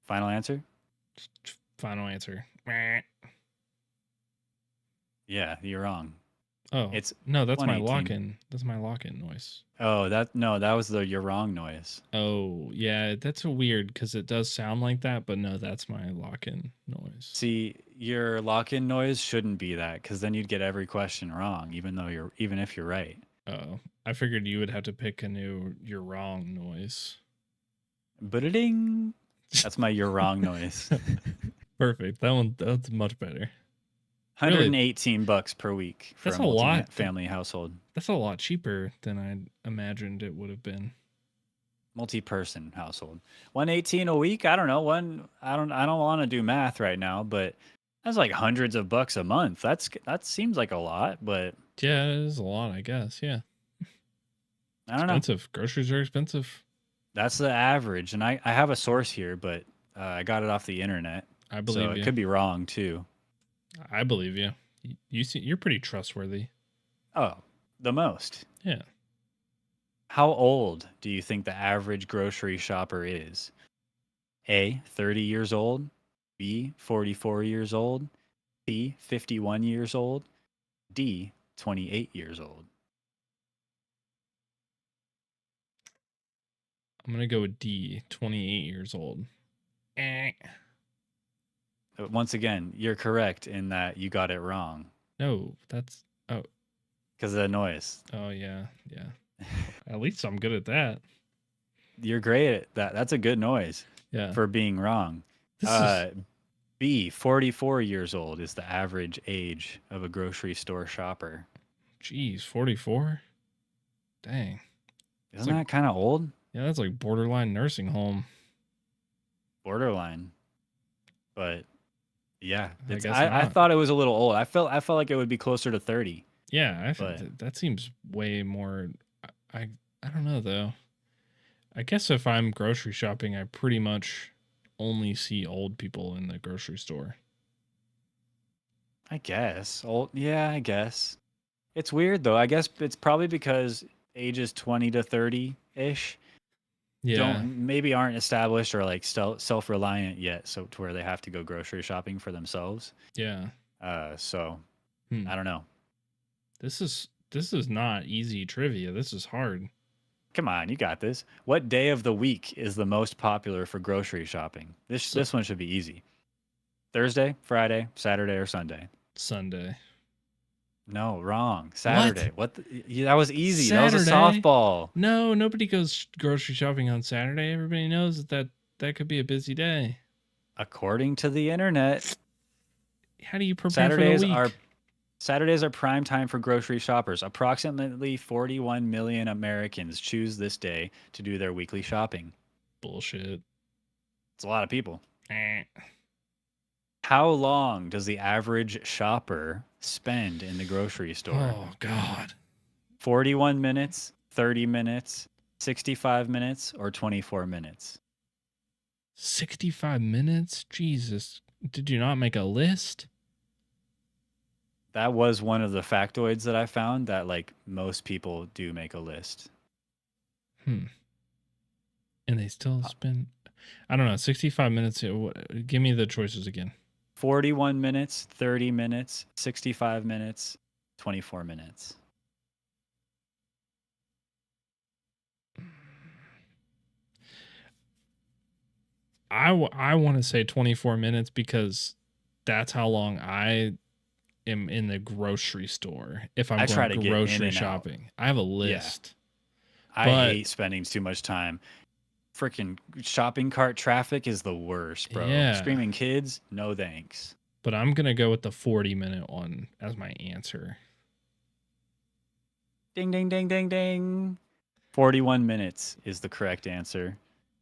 Final answer? Final answer. Meh. Yeah, you're wrong. Oh, It's no, that's my 118. lock-in. That's my lock-in noise. Oh, that was the you're wrong noise. Oh, yeah, that's a weird because it does sound like that, but no, that's my lock-in noise. See, your lock-in noise shouldn't be that, because then you'd get every question wrong, even if you're right. Oh, I figured you would have to pick a new "you're wrong" noise. Ba-da-ding. That's my "you're wrong" noise. Perfect. That's much better. Really? $118 per week for That's a a lot. multi-family household. That's a lot cheaper than I imagined it would have been. Multi-person household. 118 a week? I don't know. I don't want to do math right now, but that's like hundreds of bucks a month. That seems like a lot, but Yeah, it is a lot, I guess. Yeah. I don't know. Expensive. Groceries are expensive. That's the average, and I have a source here, but I got it off the internet. I believe So you. it could be wrong too. I believe you. You're pretty trustworthy. Oh, the most. Yeah. How old do you think the average grocery shopper is? A, 30 years old. B, 44 years old. C, 51 years old. D, 28 years old. I'm gonna go with D, 28 years old. Once again, you're correct in that you got it wrong No, that's because of the noise. oh yeah. At least I'm good at that. You're great at that. That's a good noise Yeah. for being wrong. This is B, 44 years old is the average age of a grocery store shopper. geez, 44. Dang. Isn't like- that kind of old? Yeah, that's like borderline nursing home. Borderline. But yeah, I guess I not. thought it was a little old. I felt like it would be closer to 30. Yeah, I think But- that seems way more. I don't know though. I guess if I'm grocery shopping, I pretty much only see old people in the grocery store. I guess. Old, yeah, I guess. It's weird though. I guess it's probably because ages 20 to 30-ish Yeah, maybe aren't established or like self-reliant yet, so to where they have to go grocery shopping for themselves. yeah. So Hmm. I don't know. This is not easy trivia. This is hard. Come on, you got this. What day of the week is the most popular for grocery shopping? This one should be easy. Thursday, Friday, Saturday, or Sunday? Sunday. No, wrong. Saturday. That was easy. That was a Saturday? softball. No, nobody goes grocery shopping on Saturday. Everybody knows that could be a busy day. According to the internet, How do you prepare for the week? Saturdays are prime time for grocery shoppers. Approximately 41 million Americans choose this day to do their weekly shopping. Bullshit. It's a lot of people. Eh. How long does the average shopper spend in the grocery store? Oh God. 41 minutes, 30 minutes, 65 minutes, or 24 minutes? 65 minutes? Jesus. Did you not make a list? That was one of the factoids that I found, that like most people do make a list. And they still spend, I don't know, 65 minutes. Give me the choices again. 41 minutes, 30 minutes, 65 minutes, 24 minutes. I want to say 24 minutes because that's how long I am in the grocery store if I'm I try to going get in grocery and out. shopping. I have a list. I But- hate spending too much time. Freaking shopping cart traffic is the worst, bro. Yeah. Screaming kids, no thanks. But I'm going to go with the 40-minute one as my answer. Ding, ding, ding, ding, ding. 41 minutes is the correct answer.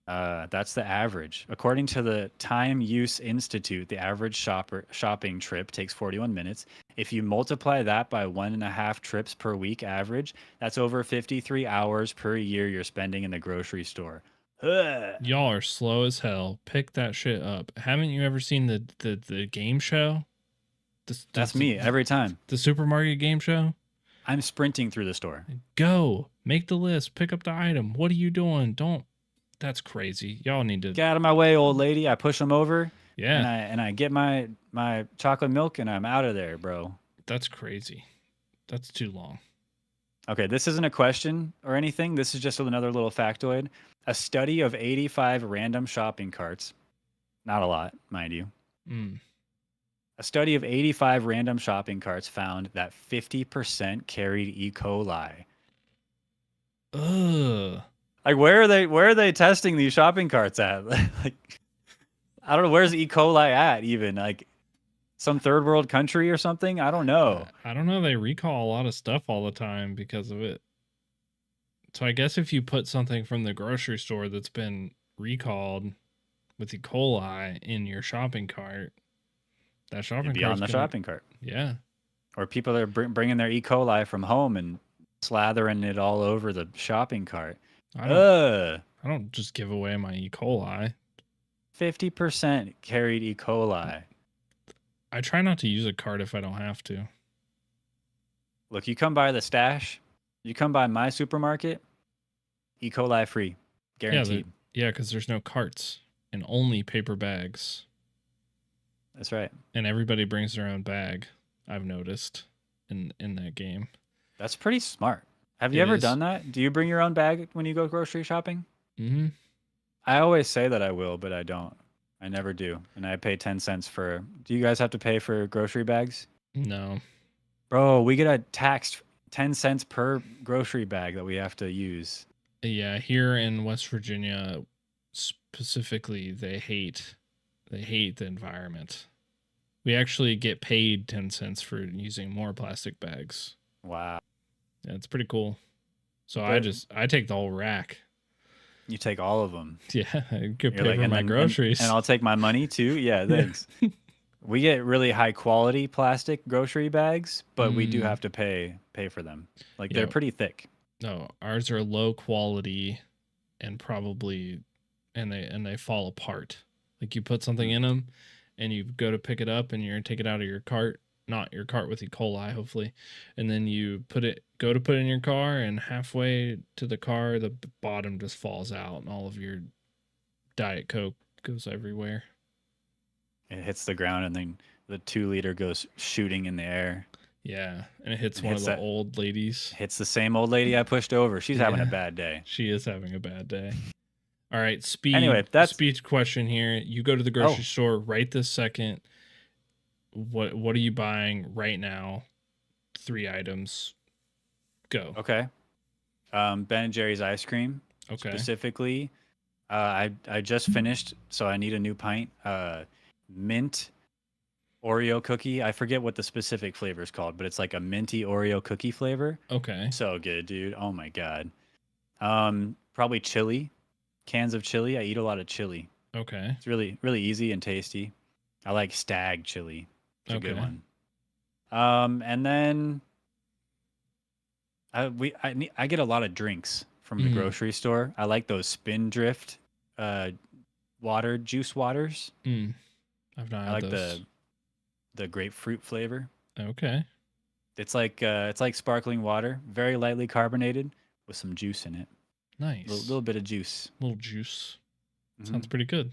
That's the average. According to the Time Use Institute, the average shopping trip takes 41 minutes. If you multiply that by 1.5 trips per week average, that's over 53 hours per year you're spending in the grocery store. Ugh. Y'all are slow as hell. Pick that shit up. Haven't you ever seen the game show? That's me every time. The supermarket game show? I'm sprinting through the store. Go. Make the list. Pick up the item. What are you doing? Don't. That's crazy. Y'all need to. Get out of my way, old lady. I push them over. Yeah. And I get my chocolate milk and I'm out of there, bro. That's crazy. That's too long. Okay, this isn't a question or anything. This is just another little factoid. A study of 85 random shopping carts, not a lot, mind you. Mm. A study of 85 random shopping carts found that 50% carried E. coli. Ugh. Like, where are they testing these shopping carts at? Like, I don't know, where's E. coli at even? Like, some third world country or something? I don't know. I don't know. They recall a lot of stuff all the time because of it. So I guess if you put something from the grocery store that's been recalled with E. coli in your shopping cart, that shopping It'd be cart's on the gonna, shopping cart. yeah. Or people are bringing their E. coli from home and slathering it all over the shopping cart. I don't. Ugh. I don't just give away my E. coli. 50% carried E. coli. I try not to use a cart if I don't have to. Look, you come by the stash, you come by my supermarket, E. coli free. Guaranteed. Yeah, because there's no carts and only paper bags, That's right. and everybody brings their own bag. I've noticed in that game. That's pretty smart. Have you It ever is. done that? Do you bring your own bag when you go grocery shopping? Mm-hmm. I always say that I will, but I don't. I never do. And I pay 10 cents for. Do you guys have to pay for grocery bags? No. Bro, we get a taxed 10 cents per grocery bag that we have to use. Yeah, here in West Virginia, specifically, they hate the environment. We actually get paid 10 cents for using more plastic bags. Wow. Yeah, it's pretty cool. So But- I take the whole rack. You take all of them. Yeah, I could You're pay like, for and my then- groceries. And I'll take my money too. Yeah, thanks. We get really high quality plastic grocery bags, but we do Mm. have to pay for them. Like they're Yeah. pretty thick. No, ours are low quality and probably and they fall apart. Like you put something in them and you go to pick it up and you're gonna take it out of your cart, not your cart with E. coli, hopefully. And then you go to put it in your car, and halfway to the car the bottom just falls out and all of your Diet Coke goes everywhere. It hits the ground and then the 2-liter goes shooting in the air. Yeah. And it hits And one hits of the that- old ladies. Hits the same old lady I pushed over. She's having a Yeah. bad day. She is having a bad day. All right, speed. Anyway, that's- speed question here. You go to the grocery Oh. store right this second. What are you buying right now? 3 items. Go. Okay. Ben & Jerry's ice cream. Okay. Specifically, I just finished, so I need a new pint. Mint Oreo cookie. I forget what the specific flavor is called, but it's like a minty Oreo cookie flavor. Okay. So good, dude. Oh my god. Probably chili. Cans of chili. I eat a lot of chili. Okay. It's really easy and tasty. I like Stag chili. It's a good Okay. one. And then I get a lot of drinks from the Mhm. grocery store. I like those Spindrift juice waters. I've not I had like those. the grapefruit flavor. Okay. It's like sparkling water, very lightly carbonated with some juice in it. Nice. Little bit of juice. Little juice. Mhm. Sounds pretty good.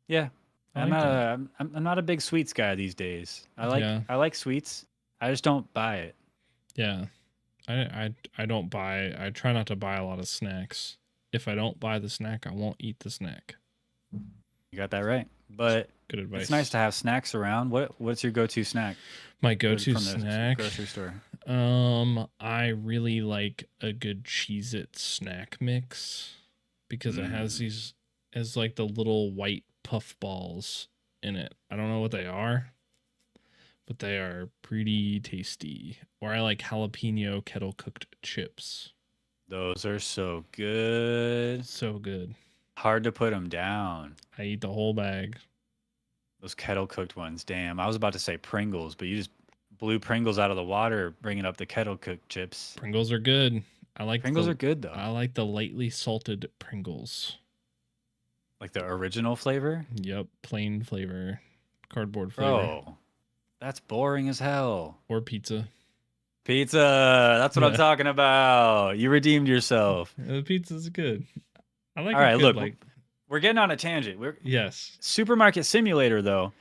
Yeah. I I'm like not that. I'm not a big sweets guy these days. Yeah. I like sweets. I just don't buy it. Yeah. I don't buy. I try not to buy a lot of snacks. If I don't buy the snack, I won't eat the snack. You got that right. But Good advice. it's nice to have snacks around. What's your go-to snack? My go-to from the snack. grocery store. I really like a good Cheez-It snack mix because it has like the little white puff balls in it. I don't know what they are, but they are pretty tasty. Or I like jalapeno kettle cooked chips. Those are so good. So good. Hard to put them down. I eat the whole bag. Those kettle cooked ones. Damn, I was about to say Pringles, but you just blew Pringles out of the water, bringing up the kettle cooked chips. Pringles are good. I like Pringles the, are good though. I like the lightly salted Pringles. Like the original flavor. Yep, plain flavor, cardboard flavor, Bro, that's boring as hell. or pizza. Pizza. That's what I'm Yeah. talking about. You redeemed yourself. The pizza's good. I like. All a right, good, look, like we're getting on a tangent. yes, Supermarket Simulator though,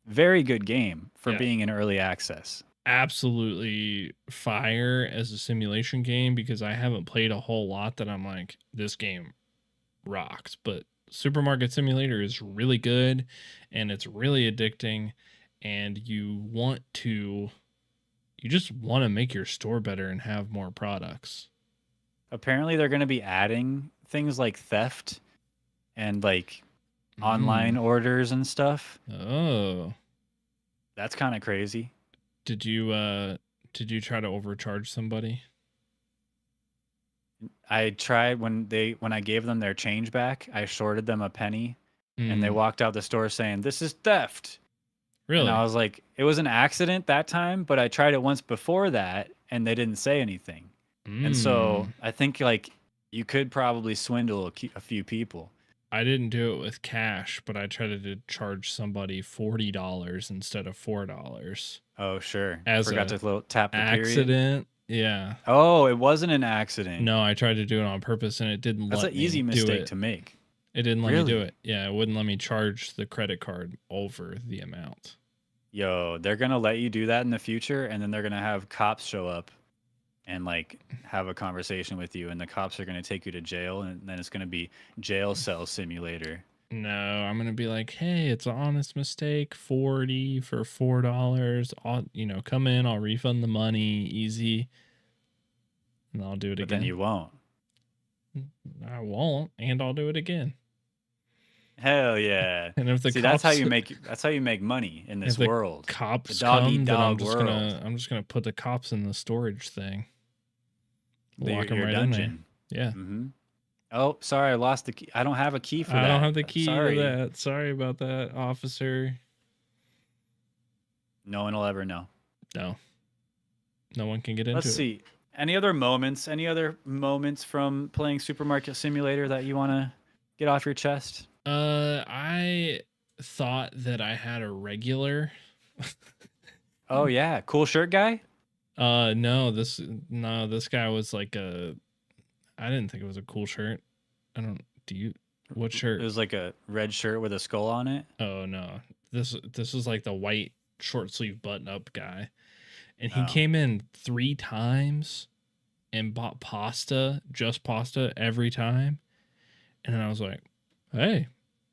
very good game for Yeah. being in early access. absolutely fire as a simulation game because I haven't played a whole lot that I'm like this game rocks. But Supermarket Simulator is really good, and it's really addicting, and you just want to make your store better and have more products. Apparently, they're going to be adding things like theft and like online orders and stuff. Oh, That's kind of crazy. did you try to overcharge somebody? I tried when I gave them their change back, I shorted them a penny and they Mm, walked out the store saying, "This is theft." And really? I was like, "It was an accident that time, but I tried it once before that and they didn't say anything." And so Mm. I think like you could probably swindle a few people. I didn't do it with cash, but I tried to charge somebody $40 instead of $4 Oh, sure. as Forgot to a tap the period. accident. Yeah. Oh, it wasn't an accident. No, I tried to do it on purpose and it didn't That's let an easy me do mistake it. to make. It didn't let me do Really? it. Yeah, it wouldn't let me charge the credit card over the amount. Yo, they're gonna let you do that in the future, and then they're gonna have cops show up and like have a conversation with you, and the cops are gonna take you to jail, and then it's gonna be jail cell simulator. No, I'm gonna be like, hey, it's an honest mistake. 40 for $4. I'll, come in. I'll refund the money, easy, and I'll do it But then again. you won't. I won't, and I'll do it again. Hell yeah. And if the See, cops, that's how you make money in if this the world. cops dog eat come, then dog world. I'm just gonna put the cops in the storage thing. Lock them Your right in there. dungeon. Yeah. Mm-hmm. Oh, sorry, I lost the key. I don't have a key for I that. don't have the key Sorry. to that. Sorry about that, officer. No one will ever know. No. No one can get into Let's it. see. Any other moments? Any other moments from playing Supermarket Simulator that you want to get off your chest? I thought that I had a regular. Oh yeah, cool shirt guy. No, this guy was like I didn't think it was a cool shirt. What It shirt? was like a red shirt with a skull on it. Oh no. This was like the white short sleeve button up guy. And he Oh. came in 3 times and bought just pasta every time. And then I was like, "Hey,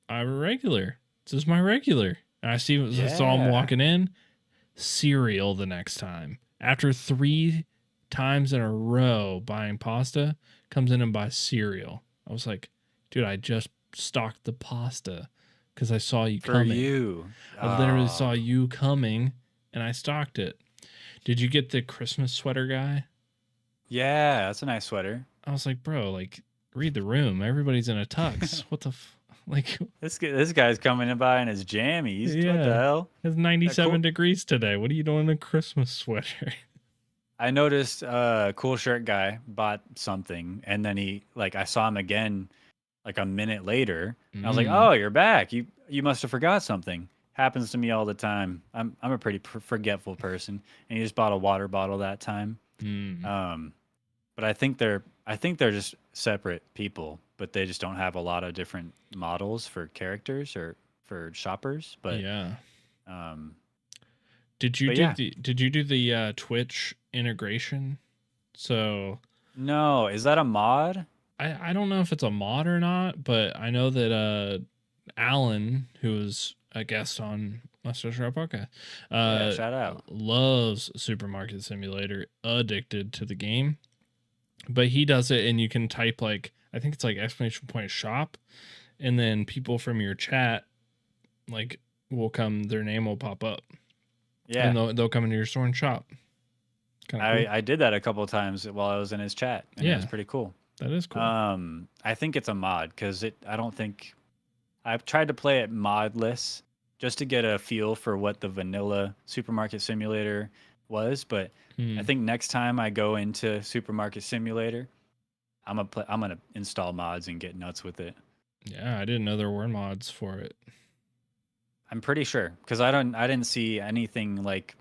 I'm a regular. This is my regular." And I saw him Yeah. walking in, cereal the next time. After 3 times in a row buying pasta, comes in and buys cereal. I was like, "Dude, I just stocked the pasta because I saw you For coming. you. I literally Oh. saw you coming and I stocked it." Did you get the Christmas sweater guy? Yeah, that's a nice sweater. I was like, "Bro, like, read the room. Everybody's in a tux. What the like, This guy's coming in by in his jammies. What Yeah. the hell? it's 97 cool? degrees today. What are you doing in a Christmas sweater?" I noticed cool shirt guy bought something, and then I saw him again like a minute later. And I was like, Mm. "Oh, you're back. You must have forgot something." Happens to me all the time. I'm a pretty forgetful person, and he just bought a water bottle that time. Mm. But I think they're just separate people, but they just don't have a lot of different models for characters or for shoppers. But Yeah. um, Did you but do yeah. the Twitch integration? So No, is that a mod? I don't know if it's a mod or not, but I know that Alan, who was a guest on Mustache Rap Podcast, Yeah, shout out. loves Supermarket Simulator, addicted to the game. But he does it, and you can type like, I think it's like !shop, and then people from your chat like their name will pop up. Yeah, And they'll come into your store and shop. Kind of cool. I did that a couple of times while I was in his chat, and it was Yeah. pretty cool. That is cool. I think it's a mod because I don't think I've tried to play it modless just to get a feel for what the vanilla Supermarket Simulator was, but I think next time I go into Supermarket Simulator, I'm gonna install mods and get nuts with it. Yeah, I didn't know there were mods for it. I'm pretty sure because I didn't see anything like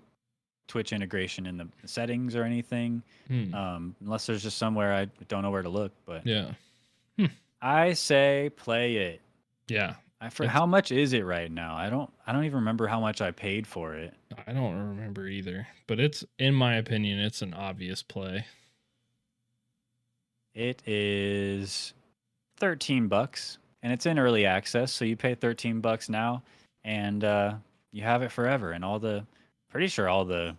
Twitch integration in the settings or anything, unless there's just somewhere I don't know where to look. But Yeah. I say play it. Yeah. How much is it right now? I don't even remember how much I paid for it. I don't remember either, but it's, in my opinion, it's an obvious play. It is $13, and it's in early access, so you pay $13 now, and you have it forever, and pretty sure all the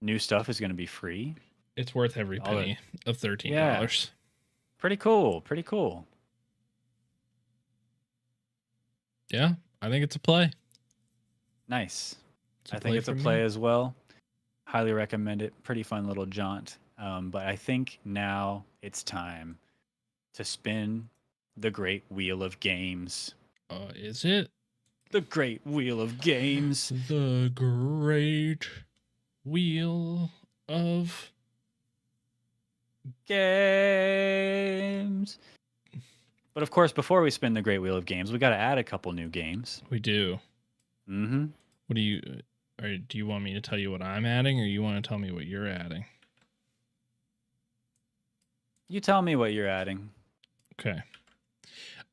new stuff is going to be free. It's worth every All the- penny of $13. Yeah. Pretty cool. Pretty cool. Yeah, I think it's a play. Nice. It's a I think it's a for me. play as well. Highly recommend it. Pretty fun little jaunt. But I think now it's time to spin the great wheel of games. Is it The great wheel of games. the great wheel of Games. But of course, before we spin the great wheel of games, we got to add a couple new games. we do? Mm-hmm. What do you? Or do you want me to tell you what I'm adding, or you want to tell me what you're adding? You tell me what you're adding. Okay.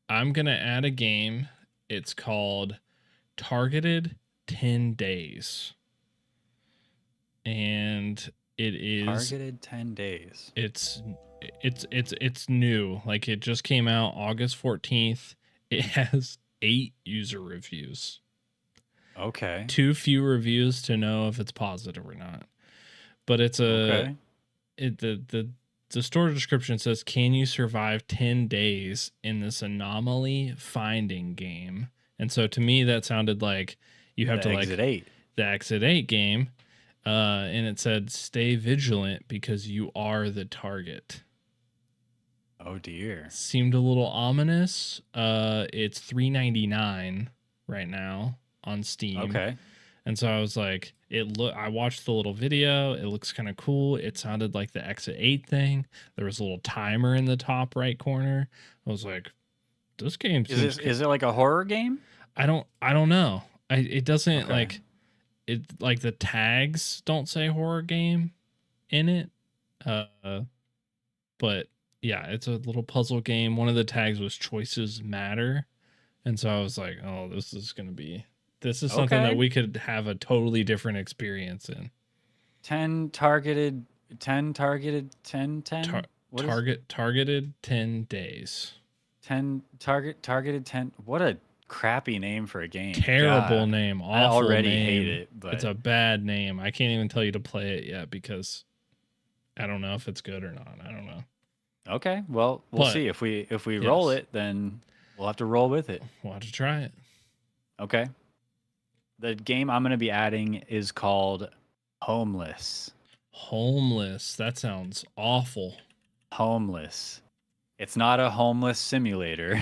I'm gonna add a game. It's called Targeted 10 Days. And it is Targeted 10 days. it's new. Like it just came out August 14th. It has 8 user reviews. Okay. Too few reviews to know if it's positive or not. But it's Okay. the store description says, "Can you survive 10 days in this anomaly finding game?" And so to me that sounded like you have The to Exit like 8. the Exit 8 game. And it said, "Stay vigilant because you are the target." Oh dear. Seemed a little ominous. It's $3.99 right now on Steam. Okay. And so I was like, I watched the little video. It looks kind of cool. It sounded like the Exit 8 thing. There was a little timer in the top right corner. I was like, this game seems Is it like a horror game? I don't know. It doesn't Okay. like the tags don't say horror game in it. But yeah, it's a little puzzle game. One of the tags was choices matter. And so I was like, oh, this is something Okay. that we could have a totally different experience in. 10 targeted 10. Tar- What is- targeted 10 days. 10 targeted 10. What a crappy name for a game. Terrible God, name. Awful I already name. hate it, but It's a bad name. I can't even tell you to play it yet because I don't know if it's good or not. I don't know. okay. Well, we'll But- see if we roll yes. it, then we'll have to roll with it. We'll have to try it. Okay. The game I'm going to be adding is called Homeless. Homeless. That sounds awful. Homeless. It's not a homeless simulator.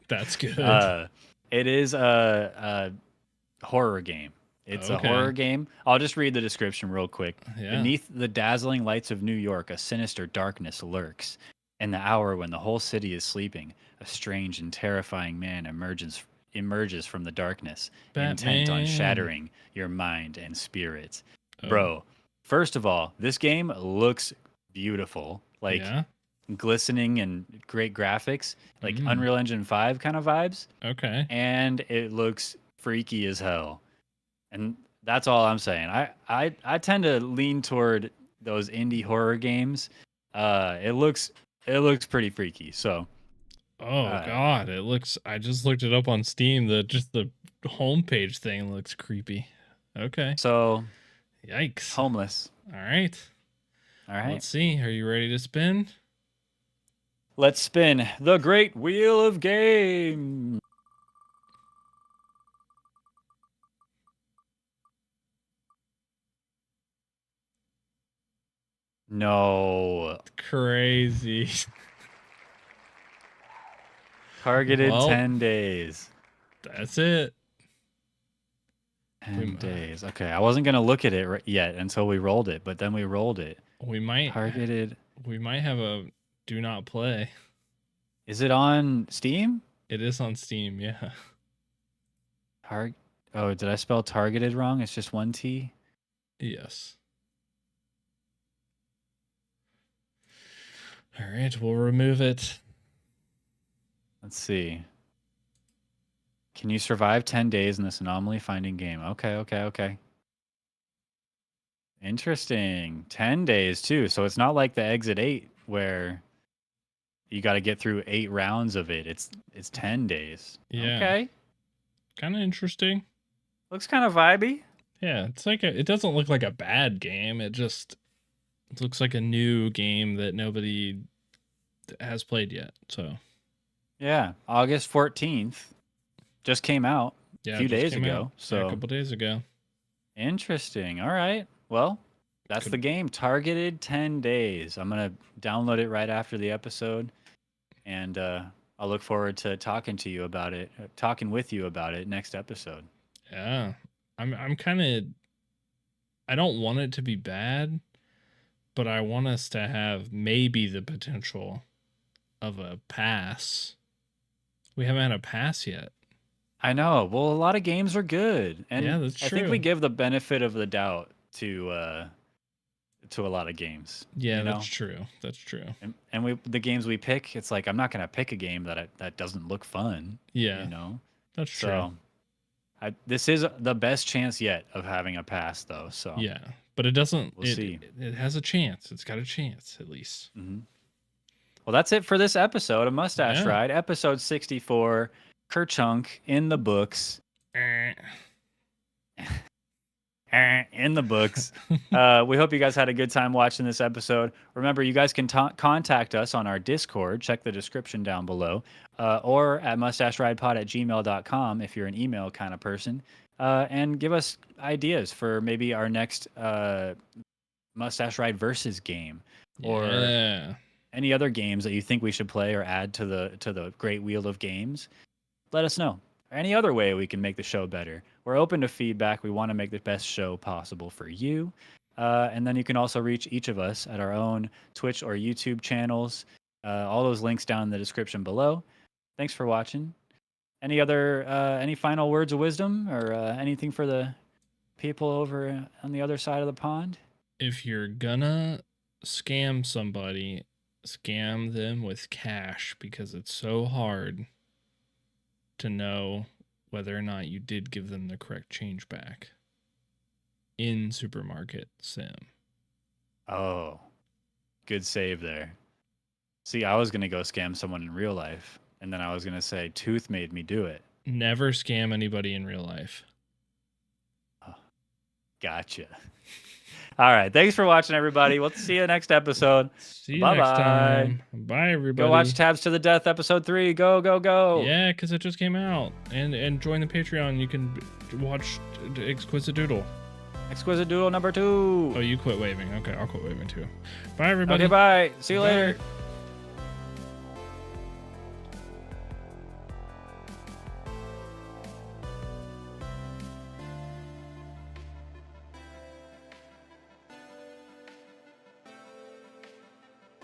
That's good. It is a horror game. It's Okay. a horror game. I'll just read the description real quick. Yeah. Beneath the dazzling lights of New York, a sinister darkness lurks. In the hour when the whole city is sleeping, a strange and terrifying man emerges from the darkness, intent on Batman. shattering your mind and spirit. Oh, Bro, first of all, this game looks beautiful. Like yeah. glistening and great graphics, like Mm. Unreal Engine 5 kind of vibes, Okay. and it looks freaky as hell. And that's all I'm saying. I tend to lean toward those indie horror games. It looks pretty freaky. So Oh God, it looks. I just looked it up on Steam. The homepage thing looks creepy. Okay. Yikes. Homeless. All right. All right. Let's see. Are you ready to spin? Let's spin the great wheel of game. No. Crazy. Targeted Well, 10 days. That's it. 10 days. Okay, I wasn't going to look at it yet until we rolled it, but then we rolled it. We might Targeted. have a do not play. Is it on Steam? It is on Steam. Yeah. Oh, did I spell targeted wrong? It's just one T? Yes. All right. We'll remove it. Let's see. Can you survive 10 days in this anomaly finding game? Okay. Interesting. 10 days too. So it's not like the Exit 8 where you got to get through 8 rounds of it. It's 10 days. Yeah. Okay. Kind of interesting. Looks kind of vibey. Yeah, it's like it doesn't look like a bad game. It looks like a new game that nobody has played yet. So Yeah, August 14th just came out yeah, a few it just days came ago. out. So Yeah, a couple days ago. interesting. All right. Well, that's Could- the game. Targeted 10 days. I'm going to download it right after the episode. And I'll look forward to talking with you about it next episode. Yeah, I'm kind of. I don't want it to be bad, but I want us to have maybe the potential of a pass. We haven't had a pass yet. I know. Well, a lot of games are good. And Yeah, that's I think we true. give the benefit of the doubt to a lot of games. Yeah, you know? that's true. That's true. And the games we pick, it's like I'm not gonna pick a game that doesn't look fun. Yeah, You know. that's true. So this is the best chance yet of having a pass, though. So Yeah, but it doesn't. We'll see. It has a chance. It's got a chance at least. Mhm. Well, that's it for this episode of Mustache Yeah. Ride, episode 64. Kerchunk in the books. In the books. We hope you guys had a good time watching this episode. Remember, you guys can contact us on our Discord. Check the description down below. Or at mustacheridepod@gmail.com if you're an email kind of person. And give us ideas for maybe our next Mustache Ride versus game. Or Yeah. any other games that you think we should play or add to the great wheel of games. Let us know. Or any other way we can make the show better. We're open to feedback. We want to make the best show possible for you. And then you can also reach each of us at our own Twitch or YouTube channels. All those links down in the description below. Thanks for watching. Any final words of wisdom or anything for the people over on the other side of the pond? If you're gonna scam somebody, scam them with cash because it's so hard to know whether or not you did give them the correct change back in Supermarket Sim. Oh, good save there. See, I was going to go scam someone in real life, and then I was going to say Tooth made me do it. Never scam anybody in real life. Gotcha. All right. Thanks for watching, everybody. We'll see you next episode. See you Bye-bye. next time. Bye, everybody. Go watch Tabs to the Death, episode 3. Go, go, go. Yeah, because it just came out. And join the Patreon. You can watch Exquisite Doodle. Exquisite Doodle number 2. Oh, you quit waving. Okay, I'll quit waving too. Bye, everybody. Okay, bye. See you Bye. later.